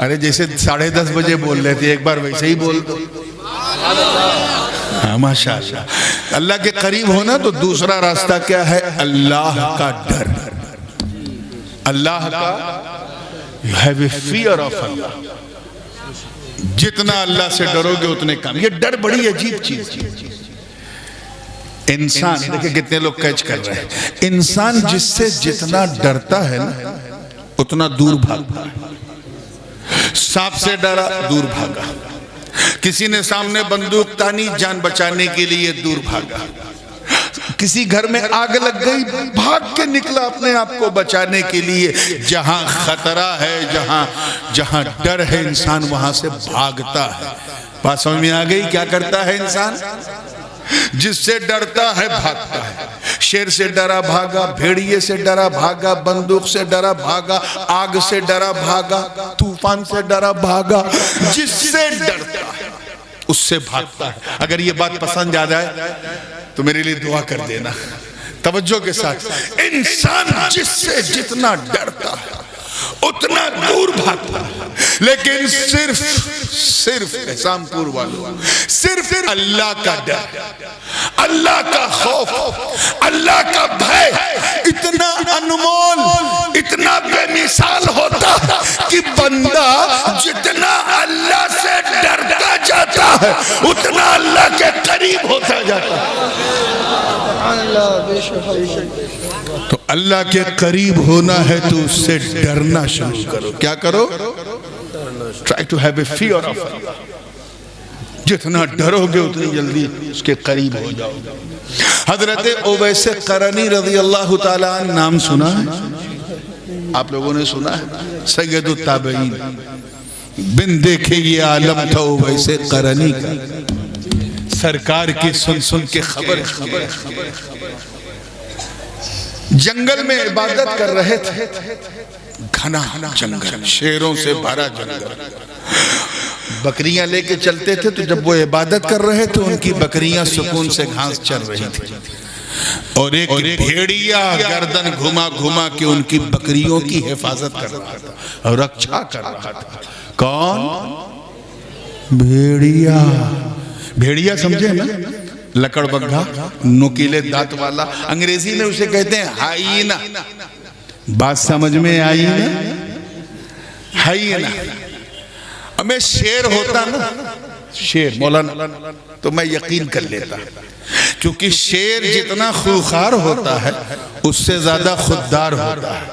ارے جیسے 10:30 بجے بول لیتے ایک بار ویسے ہی بول دو۔ ہاں ماشاءاللہ، اللہ کے قریب ہونا تو دوسرا راستہ کیا ہے؟ اللہ کا ڈر، اللہ کا you have a fear of Allah۔ جتنا اللہ سے ڈرو گے اتنے کام۔ یہ ڈر بڑی عجیب چیز ہے۔ انسان دیکھیں کتنے لوگ کیچ کر رہے ہیں، انسان جس سے جتنا ڈرتا ہے نا اتنا دور بھاگتا ہے۔ سانپ سے ڈرا دور بھاگا، کسی نے سامنے بندوق تانی جان بچانے کے لیے دور بھاگا، کسی گھر میں آگ لگ گئی بھاگ کے نکلا اپنے آپ کو بچانے کے لیے۔ جہاں خطرہ ہے، جہاں ڈر ہے، انسان وہاں سے بھاگتا ہے۔ بات سمجھ میں آ گئی؟ کیا کرتا ہے انسان؟ جس سے ڈرتا ہے بھاگتا ہے۔ شیر سے ڈرا بھاگا، بھیڑیے سے ڈرا بھاگا، بندوق سے ڈرا بھاگا، آگ سے ڈرا بھاگا، طوفان سے ڈرا بھاگا۔ جس سے ڈرتا ہے اس سے بھاگتا ہے۔ اگر یہ بات پسند آ جائے تو میرے لیے دعا کر دینا توجہ کے ساتھ۔ انسان جس سے جتنا ڈرتا ہے اتنا دور بھاگتا ہے، لیکن صرف احسان پور والوں، صرف اللہ کا ڈر، اللہ کا خوف، اللہ کا بھے اتنا انمول، اتنا بے مثال ہوتا ہے کہ بندہ جتنا اللہ سے ڈرتا جاتا ہے اتنا اللہ کے قریب ہوتا جاتا ہے۔ تو اللہ کے قریب ہونا ہے تو اس سے ڈرنا شروع کرو۔ کیا کرو؟ Try to have a fear of Allah۔ جتنا ڈرو گے اتنی جلدی اس کے قریب ہو جاؤ گے۔ حضرت اویس قرنی رضی اللہ تعالیٰ عنہ نام سنا ہے؟ آپ لوگوں نے سنا ہے؟ سید التابعین، بن دیکھے یہ عالم تھا اویس قرنی کا، سرکار کی سن کے خبر جنگل میں عبادت کر رہے تھے، گھنا جنگل، شیروں سے بھرا جنگل، بکریاں لے کے چلتے تھے تو جب وہ عبادت کر رہے تھے ان کی بکریاں سکون سے گھاس چر رہی تھی، اور ایک بھیڑیا گردن گھما کے ان کی بکریوں کی حفاظت کر رہا تھا اور رکشا کر رہا تھا۔ کون؟ بھیڑیا سمجھے نا؟ لکڑ بگھا، نوکیلے دانت والا، انگریزی میں اسے کہتے ہیں ہائینا۔ بات سمجھ میں آئی نا؟ ہائینا۔ ہمیں شیر ہوتا نا، شیر مولانا، تو میں یقین کر لیتا، کیونکہ شیر جتنا خوخار ہوتا ہے اس سے زیادہ خوددار ہوتا ہے،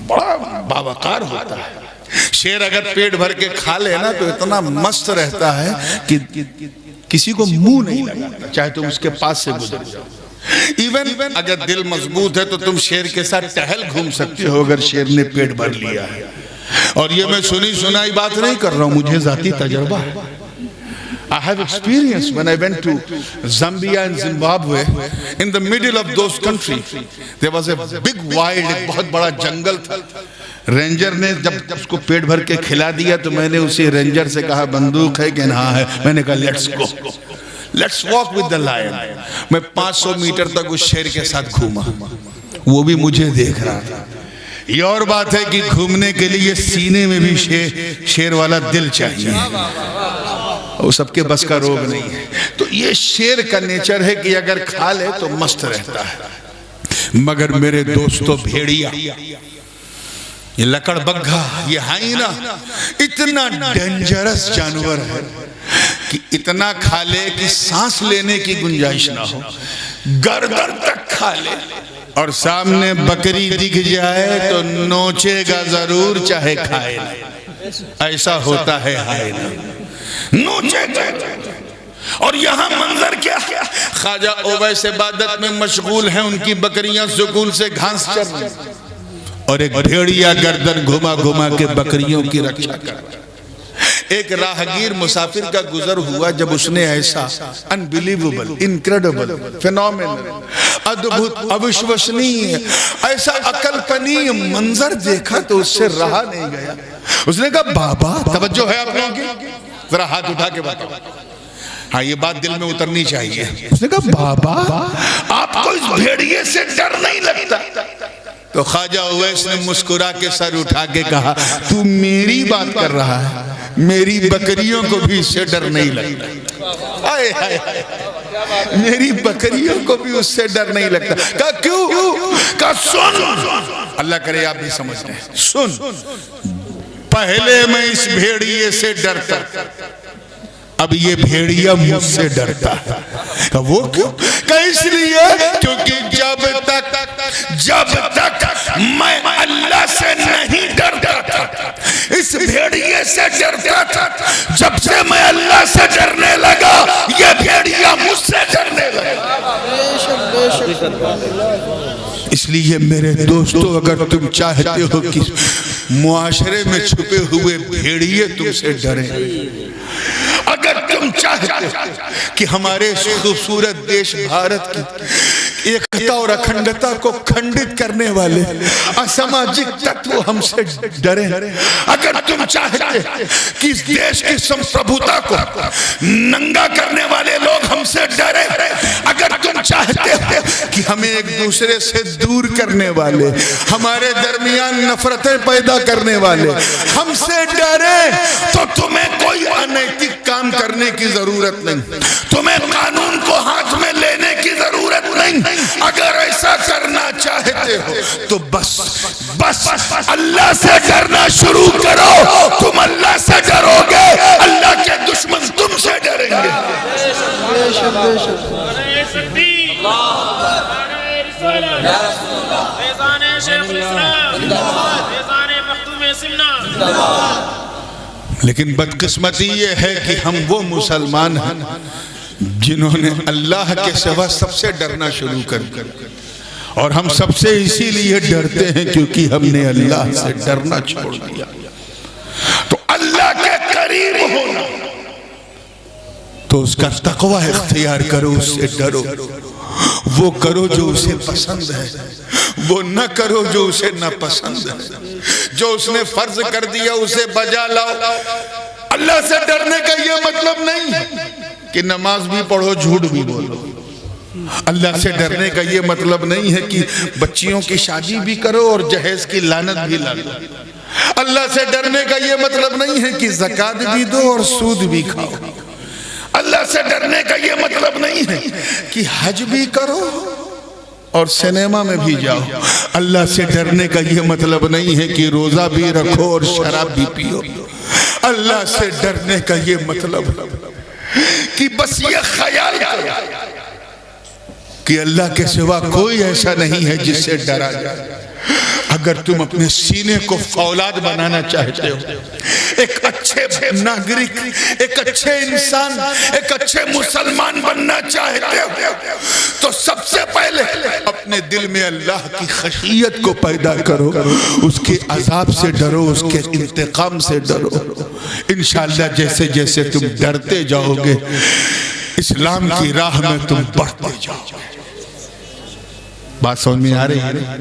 بڑا باوقار ہوتا ہے۔ شیر اگر پیٹ بھر کے کھا لینا تو اتنا مست رہتا ہے کہ کسی کو منہ نہیں لگاتا، چاہے تم اس کے پاس سے گزر جاؤ۔ ایون اگر دل مضبوط ہے تو تم شیر کے ساتھ ٹہل گھوم سکتے ہو اگر شیر نے پیٹ بھر لیا ہے۔ اور یہ میں سنائی بات نہیں کر رہا ہوں، مجھے ذاتی تجربہ ہے۔ I have experienced when I went to Zambia and Zimbabwe, in the middle of those countries, there was a big wild, ایک بہت بڑا جنگل تھا۔ رینجر نے جب اس کو پیٹ بھر کے کھلا دیا تو میں نے اسی رینجر سے کہا بندوق ہے کہ ہاں ہے؟ میں نے کہا let's go, let's walk with the line. میں 500 میٹر تک اس شیر کے ساتھ گھوما، وہ بھی مجھے دیکھ رہا تھا۔ یہ اور بات ہے کہ گھومنے کے لیے سینے میں بھی شیر والا دل چاہیے۔ وہ سب کے بس کا روگ نہیں ہے. تو یہ شیر کا نیچر ہے کہ اگر کھا لے تو مست رہتا ہے. مگر میرے دوستو بھیڑیا، یہ لکڑ بگھا، یہ ہائینہ اتنا ڈینجرس جانور ہے کہ اتنا کھا لے کہ سانس لینے کی گنجائش نہ ہو، گردن تک کھا لے، اور سامنے بکری دکھ جائے تو نوچے گا ضرور چاہے کھائے نہ. ایسا ہوتا ہے ہائینہ، نوچے گا. اور یہاں منظر کیا ہے؟ خواجہ اویس عبادت میں مشغول ہیں، ان کی بکریاں سکون سے گھاس چر رہی ہیں اور ایک بھیڑیا گردن گھما گھما کے بکریوں کی رکشا کر رہا ہے. ایک راہگیر مسافر کا گزر ہوا، جب اس نے ایسا انبیلیویبل، انکریڈیبل، فینومینل، ادبھت، اوشوشنی، ایسا عقل پنی منظر دیکھا تو اس سے رہا نہیں گیا. اس نے کہا بابا، توجہ ہے آپ لوگوں کی؟ ذرا ہاتھ اٹھا کے بتاؤ. ہاں یہ بات دل میں اترنی چاہیے. اس نے کہا بابا آپ کو اس بھیڑیے سے ڈر نہیں لگتا؟ تو خواجہ اویس نے مسکرا کے سر اٹھا کے کہا تو میری بات کر رہا ہے، میری بکریوں کو بھی اس سے ڈر نہیں لگتا. آئے آئے میری بکریوں کو بھی اس سے ڈر نہیں لگتا. کہا کیوں؟ کہا سن، اللہ کرے آپ بھی سمجھ رہے ہیں. سن، پہلے میں اس بھیڑیے سے ڈرتا، اب یہ بھیڑیا مجھ سے ڈرتا ہے. وہ کیوں؟ کہ اس لیے کیونکہ جب تک میں اللہ سے نہیں ڈرتا تھا، اس بھیڑیے سے ڈرتا تھا. جب سے میں اللہ سے ڈرنے لگا، یہ بھیڑیا مجھ سے ڈرنے لگا. اس لیے میرے دوستو، اگر تم چاہتے ہو کہ معاشرے میں چھپے ہوئے بھیڑیے تم سے ڈریں، اگر تم چاہتے کہ ہمارے خوبصورت دیش بھارت کی ایکتا اور اکھنڈتا کو کھنڈت کرنے والے اساماجک تتو ہم سے ڈریں، اگر تم چاہتے کہ اس دیش کی سمپربھوتا کو ننگا کرنے والے لوگ ہم سے ڈریں، اگر تم چاہتے ہو کہ ہمیں ایک دوسرے سے دور کرنے والے، ہمارے درمیان نفرتیں پیدا کرنے والے ہم سے ڈریں، تو تمہیں کوئی انیتک کام کرنے کی ضرورت نہیں، تمہیں قانون کو ہاتھ میں لینے کی ضرورت نہیں. اگر ایسا کرنا چاہتے ہو تو بس اللہ سے ڈرنا شروع کرو. تم اللہ سے ڈرو گے، اللہ کے دشمن تم سے ڈریں گے. لیکن بدقسمتی یہ ہے کہ ہم وہ مسلمان ہیں جنہوں نے اللہ کے سوا سب سے ڈرنا شروع کر دیا، اور ہم سب سے اسی لیے ڈرتے ہیں کیونکہ ہم نے اللہ سے ڈرنا چھوڑ دیا. تو اللہ کے قریب ہونا، تو اس کا تقوی اختیار کرو، اس سے ڈرو. وہ کرو جو اسے پسند ہے، وہ نہ کرو جو اسے ناپسند ہے. جو اس نے فرض کر دیا اسے بجا لاؤ. اللہ سے ڈرنے کا یہ مطلب نہیں کہ نماز بھی پڑھو، جھوٹ بھی بولو. اللہ سے ڈرنے کا یہ مطلب نہیں ہے کہ بچیوں کی شادی بھی کرو اور جہیز کی لعنت بھی لگو. اللہ سے ڈرنے کا یہ مطلب نہیں ہے کہ زکوٰۃ بھی دو اور سود بھی کھاؤ. اللہ سے ڈرنے کا یہ مطلب نہیں ہے کہ حج بھی کرو اور سینما میں بھی جاؤ. اللہ سے ڈرنے کا یہ مطلب نہیں ہے کہ روزہ بھی رکھو اور شراب بھی پیو. اللہ سے ڈرنے کا یہ مطلب کہ بس یہ خیال کرو کہ اللہ کے سوا کوئی ایسا نہیں ہے جس سے ڈرا جائے. اگر تم اپنے سینے کو فولاد بنانا چاہتے ہو، ایک اچھے ناگرک، ایک اچھے انسان، ایک اچھے مسلمان بننا چاہتے ہو، تو سب سے پہلے اپنے دل میں اللہ کی خشیت کو پیدا کرو. اس کے عذاب سے ڈرو، اس کے انتقام سے ڈرو. انشاءاللہ جیسے جیسے تم ڈرتے جاؤ گے، اسلام کی راہ میں تم بڑھتے جاؤ گے. بات سمجھ میں آ رہی ہے؟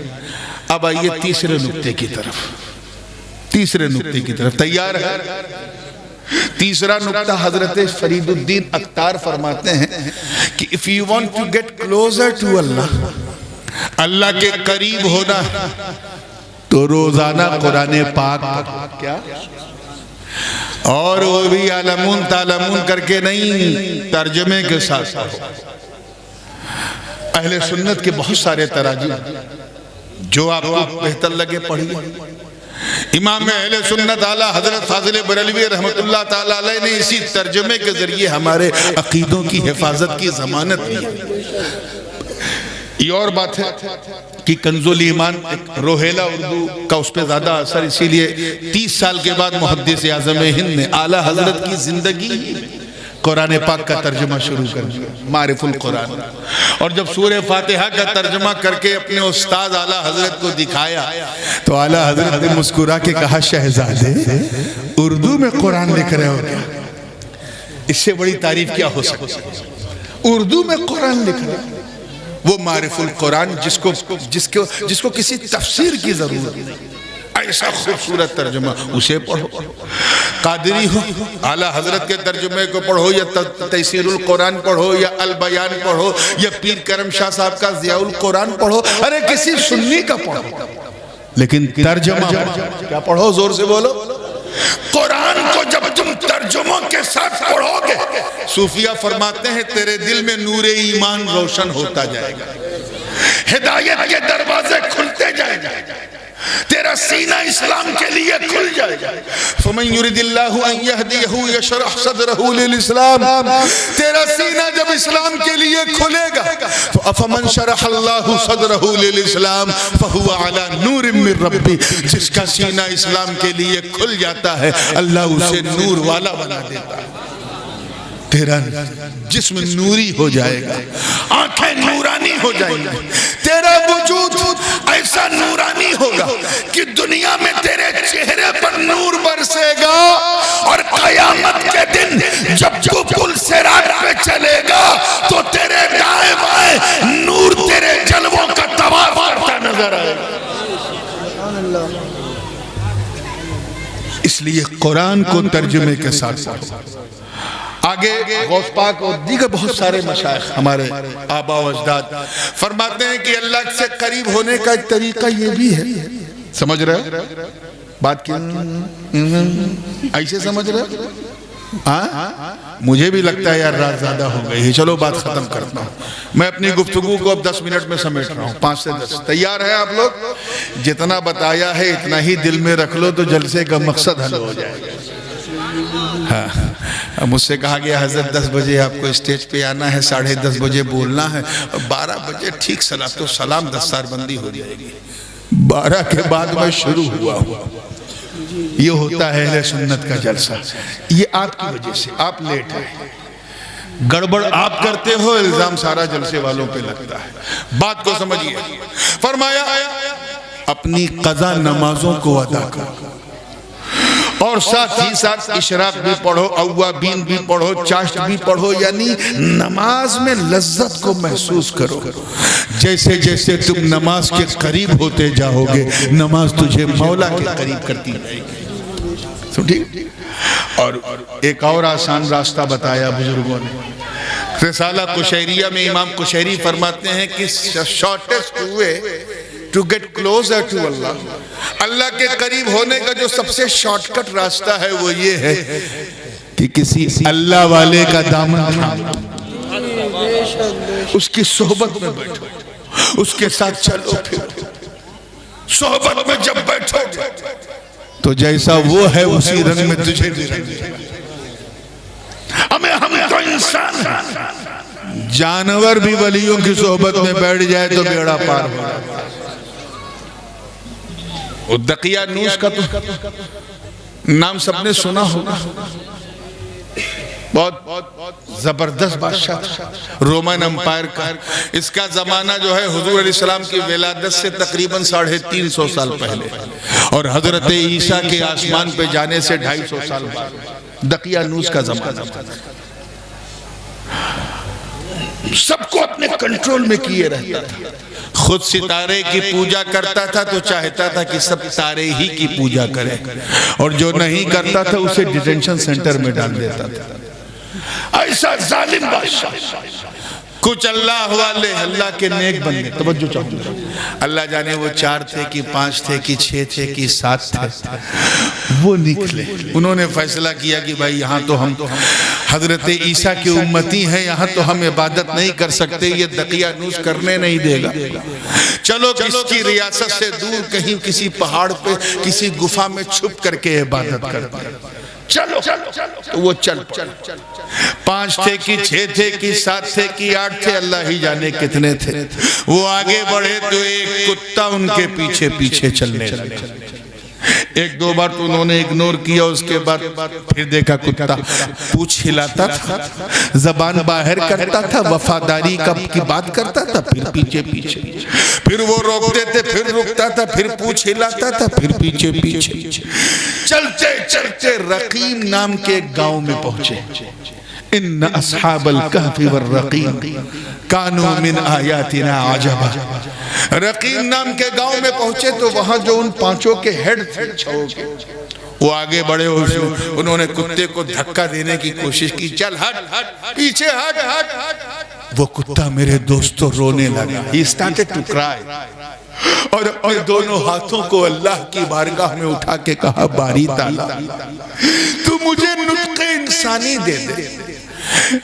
اب آئیے تیسرے نقطے کی طرف. تیار ہے؟ تیسرا نقطہ حضرت فرید الدین اتار فرماتے ہیں کہ if you want to get closer to Allah، اللہ کے قریب ہونا تو روزانہ قرآن پاک کیا اور وہ بھی علمون تعلمون کر کے نہیں، ترجمے کے ساتھ پڑھو۔ اہل سنت کے بہت سارے تراجم جو آپ کو بہتر لگے پڑھیے۔ امام اہل سنت اعلیٰ حضرت فاضل بریلوی رحمت اللہ تعالیٰ علیہ نے اسی ترجمے کے ذریعے ہمارے عقیدوں کی حفاظت کی ضمانت دی۔ یہ اور بات ہے کہ کنز الایمان روحیلہ اردو کا اس پہ زیادہ اثر، اسی لیے 30 سال کے بعد محدث اعظم ہند نے اعلیٰ حضرت کی زندگی قرآن پاک کا ترجمہ شروع کر دیا، معرف القرآن۔ اور جب سورہ فاتحہ کا ترجمہ کر کے اپنے استاد اعلیٰ حضرت کو دکھایا تو اعلیٰ حضرت نے مسکرا کے کہا شہزادے اردو میں قرآن لکھ رہے ہو کیا؟ اس سے بڑی تعریف کیا ہو سکتی ہے؟ اردو میں قرآن لکھ رہے ہیں۔ وہ معرف القرآن جس کو کسی تفسیر کی ضرورت نہیں، ایسا خوبصورت ترجمہ اسے پڑھو۔ قادری ہو اعلیٰ حضرت کے ترجمے کو پڑھو، یا تیسیر القرآن پڑھو، یا البیان پڑھو، یا پیر کرم شاہ صاحب کا ضیاء القرآن پڑھو، ارے کسی سنی کا پڑھو، لیکن ترجمہ کیا پڑھو؟ زور سے بولو۔ قرآن کو جب تم ترجموں کے ساتھ پڑھو گے، صوفیہ فرماتے ہیں تیرے دل میں نور ایمان روشن ہوتا جائے گا، ہدایت کے دروازے کھلتے جائیں گے، تیرا سینہ اسلام کے لیے کھل جائے گا۔ فَمَن يُرِدِ اللَّهُ أَن يَهْدِيَهُ يَشْرَحْ صَدْرَهُ لِلْإِسْلَامِ، تیرا سینہ جب اسلام کے لیے کھلے گا تو أَفَمَن شَرَحَ اللَّهُ صَدْرَهُ لِلْإِسْلَامِ فَهُوَ عَلَى نُورٍ مِّن رَبِّهِ، جس کا سینہ اسلام کے لیے کھل جاتا ہے اللہ اسے نور والا بنا دیتا ہے، تیرا جسم نوری ہو جائے گا، آنکھیں نورانی ہو جائیں گی، تیرا وجود ایسا نورانی ہوگا کہ دنیا میں تیرے چہرے پر نور برسے گا، اور قیامت کے دن جب تو پل صراط پہ چلے گا تو تیرے دائیں بائیں نور تیرے جلووں کا طواف کرتا نظر آئے گا۔ اس لیے قرآن کو ترجمے کے ساتھ پڑھو۔ آگے غوث پاک اور دیگر بہت سارے مشائخ ہمارے آبا و اجداد فرماتے ہیں کہ اللہ سے قریب ہونے کا ایک طریقہ یہ بھی ہے، سمجھ رہے بات کی؟ ایسے سمجھ رہے؟ مجھے بھی لگتا ہے یار رات زیادہ ہو گئی ہے، چلو بات ختم کرتا ہوں۔ میں اپنی گفتگو کو اب 10 منٹ میں سمیٹ رہا ہوں، 5 سے 10۔ تیار ہیں آپ لوگ؟ جتنا بتایا ہے اتنا ہی دل میں رکھ لو تو جلسے کا مقصد حل ہو جائے گا۔ مجھ سے کہا گیا حضرت 10 بجے آپ کو اسٹیج پہ آنا ہے، 10:30 بجے بولنا ہے، اور 12 بجے ٹھیک صلاۃ و سلام دستار بندی ہو جائے گی۔ 12 کے بعد میں شروع ہوا۔ یہ ہوتا ہے اہل سنت کا جلسہ، یہ آپ کی وجہ سے، آپ لیٹ ہیں، گڑبڑ آپ کرتے ہو، الزام سارا جلسے والوں پہ لگتا ہے۔ بات کو سمجھیے، فرمایا اپنی قضا نمازوں کو ادا کرو، اور ساتھ ہی ساتھ اشراق بھی پڑھو، اوابین بھی پڑھو، چاشت بھی پڑھو، یعنی نماز میں لذت کو محسوس کرو۔ جیسے جیسے تم نماز کے قریب ہوتے جاؤ گے نماز تجھے مولا کے قریب کرتی جائے گی۔ ٹھیک؟ اور ایک اور آسان راستہ بتایا بزرگوں نے۔ رسالہ قشیریہ میں امام قشیری فرماتے ہیں کہ shortest way to get closer to Allah، اللہ کے قریب ہونے کا جو سب سے شارٹ کٹ راستہ ہے وہ یہ ہے کہ کسی اللہ والے کا دامن تھامو، اس کی صحبت میں بیٹھو، اس کے ساتھ چلو پھرو۔ صحبت میں جب بیٹھو تو جیسا وہ ہے اسی رنگ میں تجھے بھی رنگ ہے۔ ہم تو انسان ہیں، جانور بھی ولیوں کی صحبت میں بیٹھ جائے تو بیڑا پار ہو جائے۔ دقیہ نوس کا تو نام سب نے سنا ہوگا، بہت زبردست بادشاہ تھا رومن امپائر کا۔ اس کا زمانہ جو ہے حضور علیہ السلام کی ولادت سے تقریباً 350 سال پہلے، اور حضرت عیسیٰ کے آسمان پہ جانے سے 250 سال بعد دقیہ نوس کا زمانہ تھا۔ سب کو اپنے کنٹرول میں کیے رہتا تھا، خود ستارے کی پوجا کرتا تھا تو چاہتا تھا کہ سب تارے ہی کی پوجا کریں، اور جو نہیں کرتا تھا اسے ڈیٹینشن سینٹر میں ڈال دیتا تھا۔ ایسا ظالم بادشاہ کچھ اللہ والے اللہ کے نیک بندے، توجہ چاہوں گا، اللہ جانے وہ 4 تھے کہ 5 تھے کہ 6 تھے کہ 7 تھے، وہ نکلے، انہوں نے فیصلہ کیا کہ بھائی یہاں تو ہم حضرت عیسیٰ کی امتی ہیں، یہاں تو ہم عبادت نہیں کر سکتے، یہ دقیانوس کرنے نہیں دے گا، چلو کس کی ریاست سے دور کہیں کسی پہاڑ پہ کسی گفا میں چھپ کر کے عبادت کرتے ہیں، چلو تو وہ چل پڑے، 5 تھے کہ 6 تھے کہ 7 تھے کہ 8 تھے، اللہ ہی جانے کتنے تھے، وہ آگے بڑھے تو ایک کتا ان کے پیچھے پیچھے چلنے لگا، 1-2 بار تو انہوں نے اگنور کیا، اس کے بعد پھر دیکھا کتا پوچھ ہلاتا تھا، زبان باہر کرتا تھا، وفاداری کی بات کرتا تھا، پھر پیچھے پیچھے، پھر وہ روکتے تھے، پھر رکتا تھا، پھر پوچھ ہلاتا تھا، پھر پیچھے پیچھے، چلتے چلتے رقیم نام کے ایک گاؤں میں پہنچے، ان اصحاب الکہف والرقیم کانوا من آیاتنا عجبا، رقیم نام کے گاؤں میں پہنچے تو وہاں جو ان 5 کے ہیڈ تھے چھو کے، وہ آگے بڑھے، انہوں نے کتے کو دھکا دینے کی کوشش کی، چل ہٹ پیچھے ہٹ، وہ کتا میرے دوستو رونے لگا، he started to cry، اور دونوں ہاتھوں کو اللہ کی بارگاہ میں اٹھا کے کہا باری تعالیٰ تو مجھے نطق انسانی دے دے،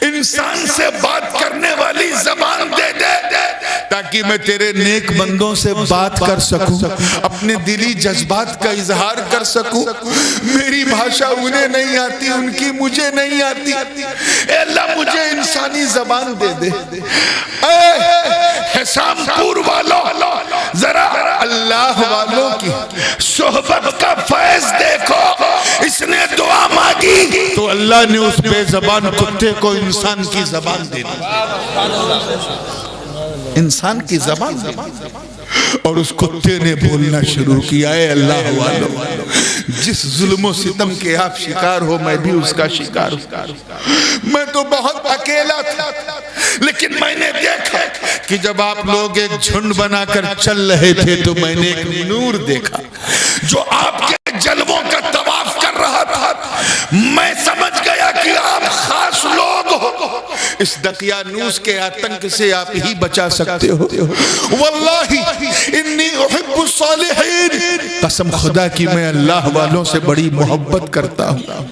انسان سے بات کرنے والی زبان دے دے تاکہ میں تیرے نیک بندوں سے بات کر سکوں، اپنے دلی جذبات کا اظہار کر سکوں، میری بھاشا انہیں نہیں آتی، ان کی مجھے نہیں آتی، اے اللہ مجھے انسانی زبان دے دے، اے حسام پور والوں ذرا اللہ والوں کی صحبت کا فیض دیکھو، اس نے دعا مانگی تو اللہ نے اس بے زبان کتے کو انسان کی زبان دے دی، انسان کی زبان دے دی، اور اس کتے نے بولنا شروع کیا، اے اللہ والوں جس ظلم و ستم کے آپ شکار ہو میں بھی اس کا شکار ہوں، میں تو بہت اکیلا تھا لیکن میں نے دیکھا کہ جب آپ لوگ ایک جھنڈ بنا کر چل رہے تھے تو میں نے ایک نور دیکھا جو آپ کے جلووں کا طواف کر رہا تھا، میں سمجھ گیا کہ آپ خاص لوگ ہو، اس دقیانوس کے آتنک سے آپ ہی بچا سکتے ہو، واللہ انی احب الصالحین، قسم خدا کی میں اللہ والوں سے بڑی محبت کرتا ہوں،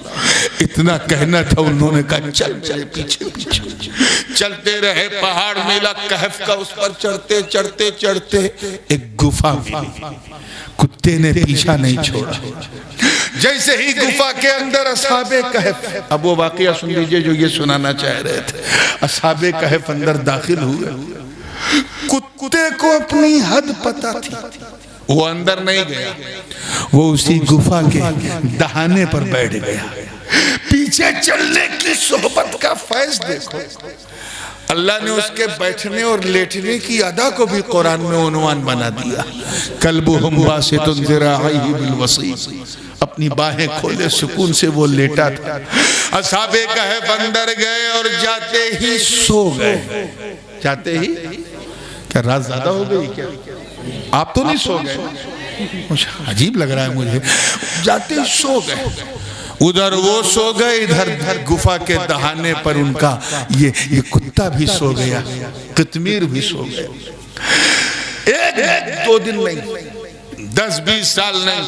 اتنا کہنا تھا، انہوں نے کہا چل چل پیچھے پیچھے، چلتے رہے، پہاڑ ملا کہف کا، اس پر چڑھتے چڑھتے چڑھتے ایک گفا ملی، کتے نے پیچھا نہیں چھوڑا، جیسے ہی گفا کے اندر اصحاب کہف، اب وہ واقعہ سن لیجئے جو یہ سنانا چاہ رہے تھے، اصحاب کہف اندر داخل ہوئے، کتے کو اپنی حد پتا تھی، وہ اندر نہیں گیا، وہ اسی گفا کے دہانے پر بیٹھ گیا، پیچھے چلنے کی صحبت کا فیض دیکھو، اللہ نے اس کے بیٹھنے اور لیٹنے کی ادا کو بھی قرآن میں عنوان بنا دیا، کلبہم باسط ذراعیہ بالوصید، اپنی باہیں کھولے سکون سے وہ لیٹا تھا، اصحاب کہف اندر گئے اور جاتے ہی سو گئے، جاتے ہی کیا رات زیادہ ہو گئی کیا؟ آپ تو نہیں سو گئے، عجیب لگ رہا ہے مجھے، جاتے ہی سو گئے، ادھر وہ سو گئے، ادھر گفا کے دہانے پر ان کا یہ کتا بھی سو گیا، قطمیر بھی سو گئے، 1-2 دن نہیں، 10-20 سال نہیں،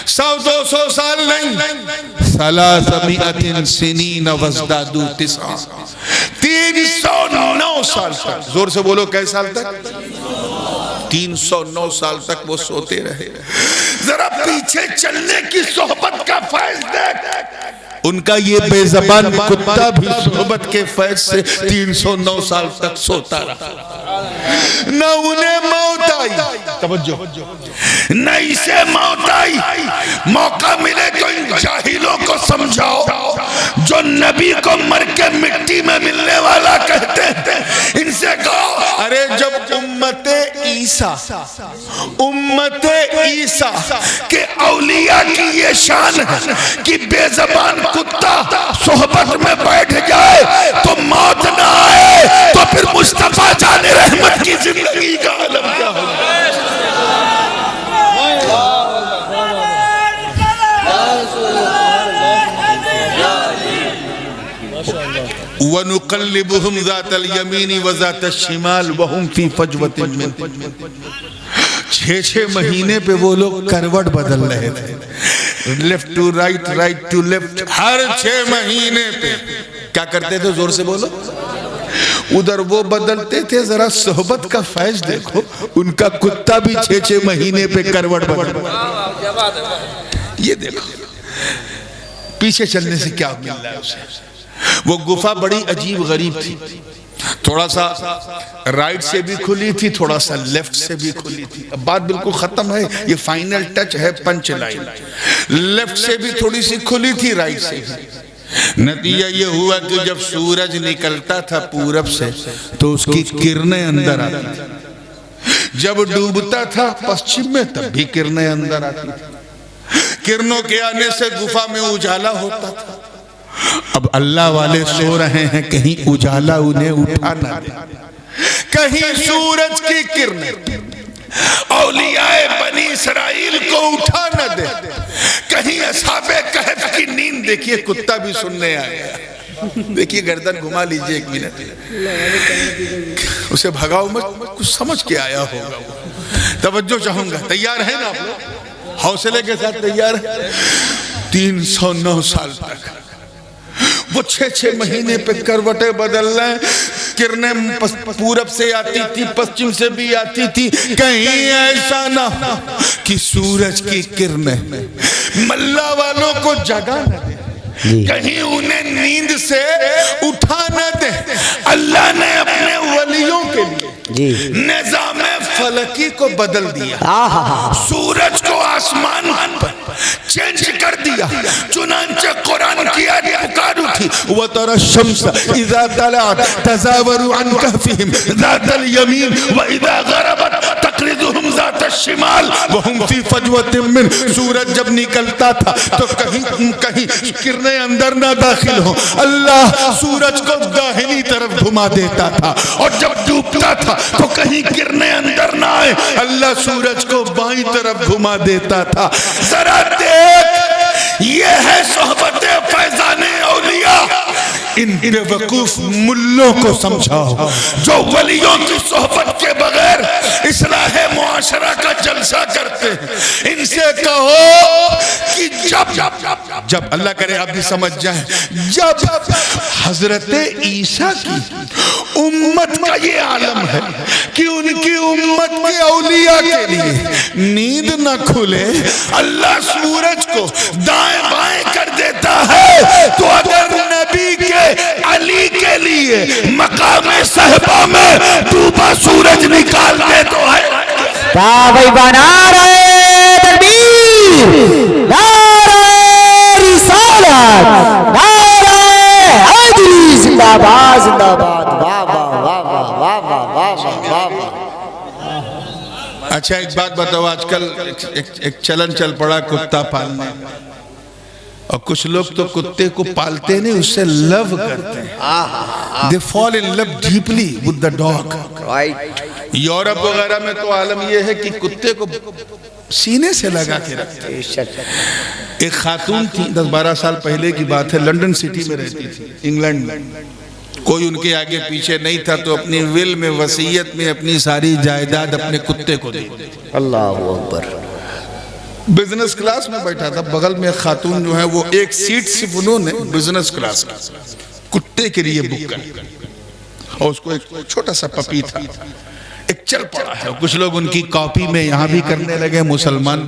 100-200 سال نہیں، 300 سنین وازدادوا 9، 309 سال تک، زور سے بولو کئی سال تک؟ 309 سال تک وہ سوتے رہے، ذرا پیچھے چلنے کی صحبت کا فیض دیکھ، ان کا یہ بے زبان کتا بھی صحبت کے فیض سے 309 سال تک سوتا رہا، نہ انہیں موت آئی، توجہ، نہ اسے موت آئی، موقع ملے تو ان جاہلوں کو سمجھاؤ جو نبی کو مر کے مٹی میں ملنے والا کہتے ہیں، ان سے کہو ارے جب امت عیسیٰ کے اولیاء کی یہ شان ہے کہ بے زبان کتا صحبت میں بیٹھ جائے تو موت نہ آئے تو پھر مصطفیٰ جان رحمت کی زندگی کا عالم کیا ہوگا؟ وَنُقَلِّبُهُمْ ذَاتَ الْيَمِينِ وَذَاتَ الشِّمَالِ وَهُمْ فِي فَجْوَةٍ مِّنْ 6 مہینے پہ وہ لوگ کروٹ بدل رہے تھے، left to right, right to left, ہر 6 مہینے پہ کیا کرتے تھے؟ زور سے بولو. ادھر وہ بدلتے تھے. ذرا صحبت کا فیض دیکھو، ان کا کتا بھی 6 مہینے پہ کروٹ بدل. یہ دیکھو پیچھے چلنے سے کیا مل رہا ہے اسے. وہ گفا بڑی عجیب غریب تھی، تھوڑا سا رائٹ سے بھی کھلی تھی، تھوڑا سا لیفٹ سے بھی کھلی تھی. اب بات بالکل ختم ہے، یہ فائنل ٹچ ہے، پنچ لائن. لیفٹ سے بھی تھوڑی سی کھلی تھی، رائٹ سے بھی. نتیجہ یہ ہوا کہ جب سورج نکلتا تھا پورب سے تو اس کی کرنیں اندر آتی تھی، جب ڈوبتا تھا پشچم میں تب بھی کرنیں اندر آتی تھی. کرنوں کے آنے سے گفا میں اجالا ہوتا تھا. اب اللہ والے سو رہے ہیں، کہیں اجالا انہیں اٹھا نہ دے، کہیں سورج کی کرنیں اولیاء بنی اسرائیل کو اٹھا نہ دے، کہیں اصحاب کہف کی نیند. دیکھیے کتا بھی سننے آیا. دیکھیے گردن گھما لیجئے 1 منٹ، اسے بھگاؤ مت، کچھ سمجھ کے آیا ہوگا. توجہ چاہوں گا. تیار ہیں نا آپ لوگ؟ حوصلے کے ساتھ تیار ہیں؟ 309 سال تک وہ 6 مہینے پہ کروٹیں بدل رہے ہیں. کرنیں پورب سے آتی تھی، پشچم سے بھی آتی تھی. کہیں ایسا نہ ہو کہ سورج کی کرنیں ملا والوں کو جگا نہ دے، کہیں انہیں نیند سے اٹھا نہ دے. اللہ نے اپنے ولیوں کے لیے نظام فلکی کو بدل دیا، سورج کو آسمان پر چینج کر دیا. چنانچہ قرآن کی آیت پکار اٹھی وَتَرَى الشَّمْسَ إِذَا طَلَعَتْ تَزَاوَرُ عَنْ كَهْفِهِمْ ذَاتَ الْيَمِينِ وَإِذَا غَرَبَتْ تَقْرِضُهُمْ ذَاتَ الشِّمَالِ وَهُمْ فِي فَجْوَةٍ مِّنْ. سورج جب نکلتا تھا تو کہیں کرنیں اندر نہ داخل ہوں، اللہ سورج کو داہنی طرف گھما دیتا تھا. اور جب ڈوبتا تھا تو کہیں کرنیں اندر نہ آئے، اللہ سورج کو بائیں طرف گھما دیتا تھا. ذرا دیکھ، یہ ہے صحبت فیضان اولیاء. ان بے وقوف ملوں کو سمجھاؤ جو ولیوں کی صحبت کے بغیر اصلاح معاشرہ کا جلسہ کرتے ہیں. ان سے کہو کہ جب اللہ کرے آپ بھی سمجھ جائیں، جب حضرت عیسیٰ کی امت کا یہ عالم ہے کہ ان کی امت کے اولیاء کے لیے نیند نہ کھلے، اللہ سورج کو دائیں بائیں کر دیتا ہے، تو اگر نبی کے علی کے لیے مقام صحبہ میں ڈوبا سورج نکال دے تو ہے بھائی بنا رہے تکبیر، نعرہ رسالت، نعرہ حیدری، زندہ باد زندہ باد. واہ واہ واہ واہ واہ واہ واہ واہ. اچھا ایک بات بتاؤ، آج کل ایک چلن چل پڑا کتا پالنے، اور کچھ لوگ تو کتے کو پالتے نہیں، اس سے لو کرتے ہیں. They fall in love deeply with the dog. Europe وغیرہ میں تو عالم یہ ہے کہ کتے کو سینے سے لگا کے رکھتے ہیں. ایک خاتون تھی، 10-12 سال پہلے کی بات ہے، لنڈن سٹی میں رہتی تھی، انگلینڈ میں. کوئی ان کے آگے پیچھے نہیں تھا تو اپنی ول میں وصیت میں اپنی ساری جائیداد اپنے کتے کو دی. اللہ اکبر. بزنس کلاس میں بیٹھا تھا، بغل میں خاتون جو ہے وہ ایک سیٹ صرف انہوں نے بزنس کلاس کتے کے لیے بک کر، اور اس کو ایک چھوٹا سا پپی تھا، ایک چل پڑا ہے. کچھ لوگ ان کی کاپی میں یہاں بھی کرنے لگے، مسلمان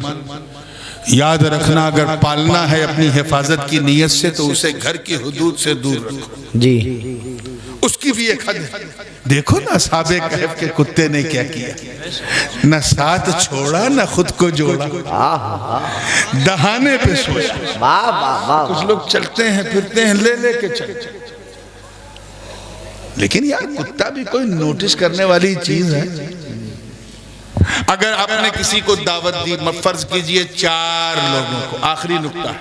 یاد رکھنا اگر پالنا ہے اپنی حفاظت کی نیت سے تو اسے گھر کی حدود سے دور رکھو. جی اس کی بھی ایک حد ہے. دیکھو نا اصحاب کہف کے کتے نے کیا کیا، نہ ساتھ چھوڑا نہ خود کو جوڑا، دہانے پہ سوچا. کچھ لوگ چلتے ہیں پھرتے ہیں لے لے کے چلتے، لیکن یار کتا بھی کوئی نوٹس کرنے والی چیز ہے. اگر آپ نے کسی کو دعوت دی، فرض کیجئے 4 لوگوں کو، آخری نکتہ،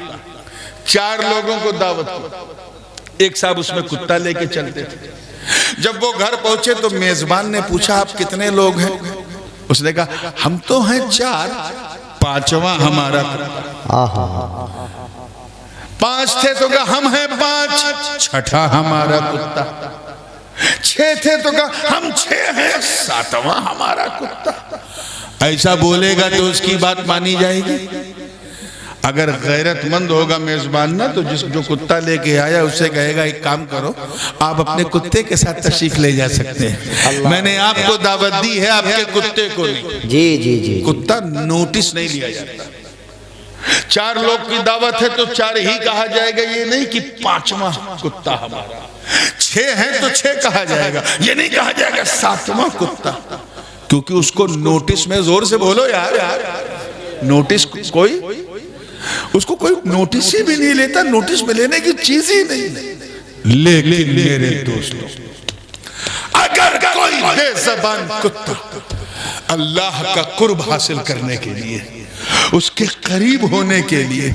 4 لوگوں کو دعوت دی، ایک صاحب اس میں کتا لے کے چلتے تھے. جب وہ گھر پہنچے تو میزبان نے پوچھا آپ کتنے لوگ ہیں؟ اس نے کہا ہم تو ہیں 4، 5واں ہمارا کتا. 5 تھے تو کہا ہم ہیں 5، چھٹا ہمارا کتا۔ 6 تھے تو کہا ہم 6 ہیں، 7واں ہمارا کتا۔ ایسا بولے گا تو اس کی بات مانی جائے گی؟ اگر غیرت مند ہوگا میزبان نا، تو جو کتا لے کے آیا اسے کہے گا ایک کام کرو، آپ اپنے کتے کے ساتھ تشریف لے جا سکتے ہیں، میں نے آپ کو دعوت دی ہے، آپ کے کتے کو نہیں۔ جی جی جی کتا نوٹس نہیں لیا جاتا۔ 4 لوگ کی دعوت ہے تو 4 ہی کہا جائے گا، یہ نہیں کہ 5واں کتا ہمارا۔ 6 ہیں تو 6 کہا جائے گا، یہ نہیں کہا جائے گا 7واں کتا، کیونکہ اس کو نوٹس میں، زور سے بولو یار، نوٹس کوئی، اس کو کوئی نوٹس ہی بھی نہیں لیتا، نوٹس میں لینے کی چیز ہی نہیں۔ لیکن میرے دوستوں، اگر کوئی بے زبان کتا اللہ کا قرب حاصل کرنے کے لیے، اس کے قریب ہونے کے لیے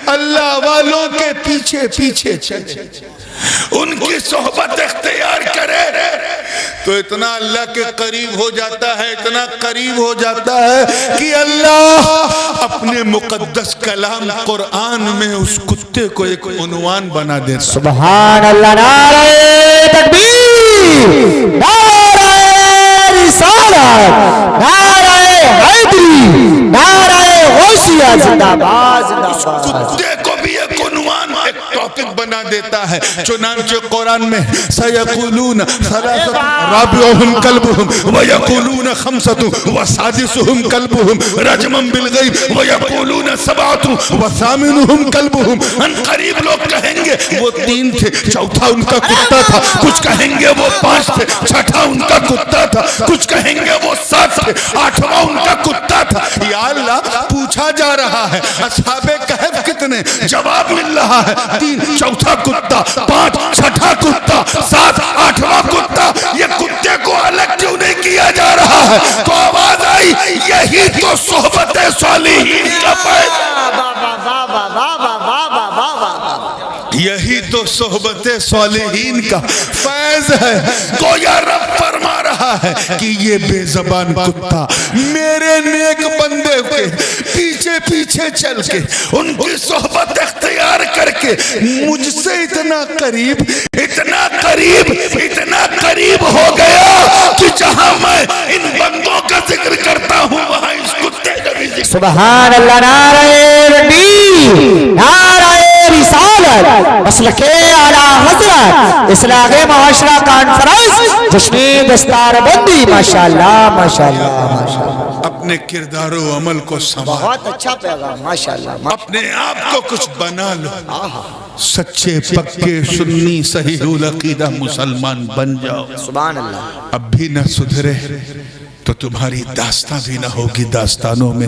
اللہ والوں کے پیچھے پیچھے چلے، ان کی صحبت اختیار کرے، تو اتنا اللہ کے قریب ہو جاتا ہے، اتنا قریب ہو جاتا ہے کہ اللہ اپنے مقدس کلام قرآن میں اس کتے کو ایک عنوان بنا دیتا۔ سبحان اللہ، نعرہ تکبیر، نعرہ رسالت، نعرہ حیدری، نعرہ غوثیہ، زندہ باد، زندہ باد۔ کتے کو بھی ایک عنوان، ایک ٹاپک بنا دیتا ہے۔ چنانچہ قرآن میں سَيَقُولُونَ ثَلَاثَةٌ رَابِعُهُمْ كَلْبُهُمْ وَيَقُولُونَ خَمْسَةٌ وَسَادِسُهُمْ كَلْبُهُمْ رَجْمًا بِالْغَيْبِ وَيَقُولُونَ سَبْعَةٌ وَثَامِنُهُمْ كَلْبُهُمْ۔ ان قریب لوگ کہیں گے وہ 3 تھے، چوتھا ان کا کتا تھا، کچھ کہیں گے وہ 5 تھے، چھٹا ان کا کتا تھا، کچھ کہیں گے وہ 7 تھے، 8واں ان کا کتا تھا۔ یا اللہ، پوچھا جا رہا ہے اصحاب کہف کتنے؟ جواب مل رہا ہے 3، چوتھا کتا، 5، چھٹا کتا، 7، 8واں کتا۔ یہ کتے کو الگ کیوں نہیں کیا جا رہا ہے؟ تو آواز آئی، یہی تو صحبت صالحین کا فائدہ، یہی تو صحبت صالحین کا فیض ہے۔ گویا رب فرما رہا ہے کہ یہ بے زبان کتا میرے نیک بندے کے پیچھے پیچھے چل کے، ان کی صحبت اختیار کر کے مجھ سے اتنا قریب، اتنا قریب، اتنا قریب ہو گیا کہ جہاں میں ان بندوں کا ذکر کرتا ہوں وہاں اس کتے کا بھی ذکر۔ سبحان اللہ، نعرہ تکبیر، نعرہ رسالت، مسلک اعلی حضرت، اصلاح معاشرہ کانفرنس، جشن دستار بندی، ماشاءاللہ ماشاءاللہ ماشاءاللہ۔ اپنے کردار و عمل کو سنبھال، بہت اچھا پیغام، ماشاءاللہ۔ اپنے آپ کو کچھ بنا لو، سچے پکے سنی صحیح العقیدہ مسلمان بن جاؤ۔ سبحان اللہ۔ اب بھی نہ سدھرے تو تمہاری داستان بھی نہ ہوگی داستانوں میں۔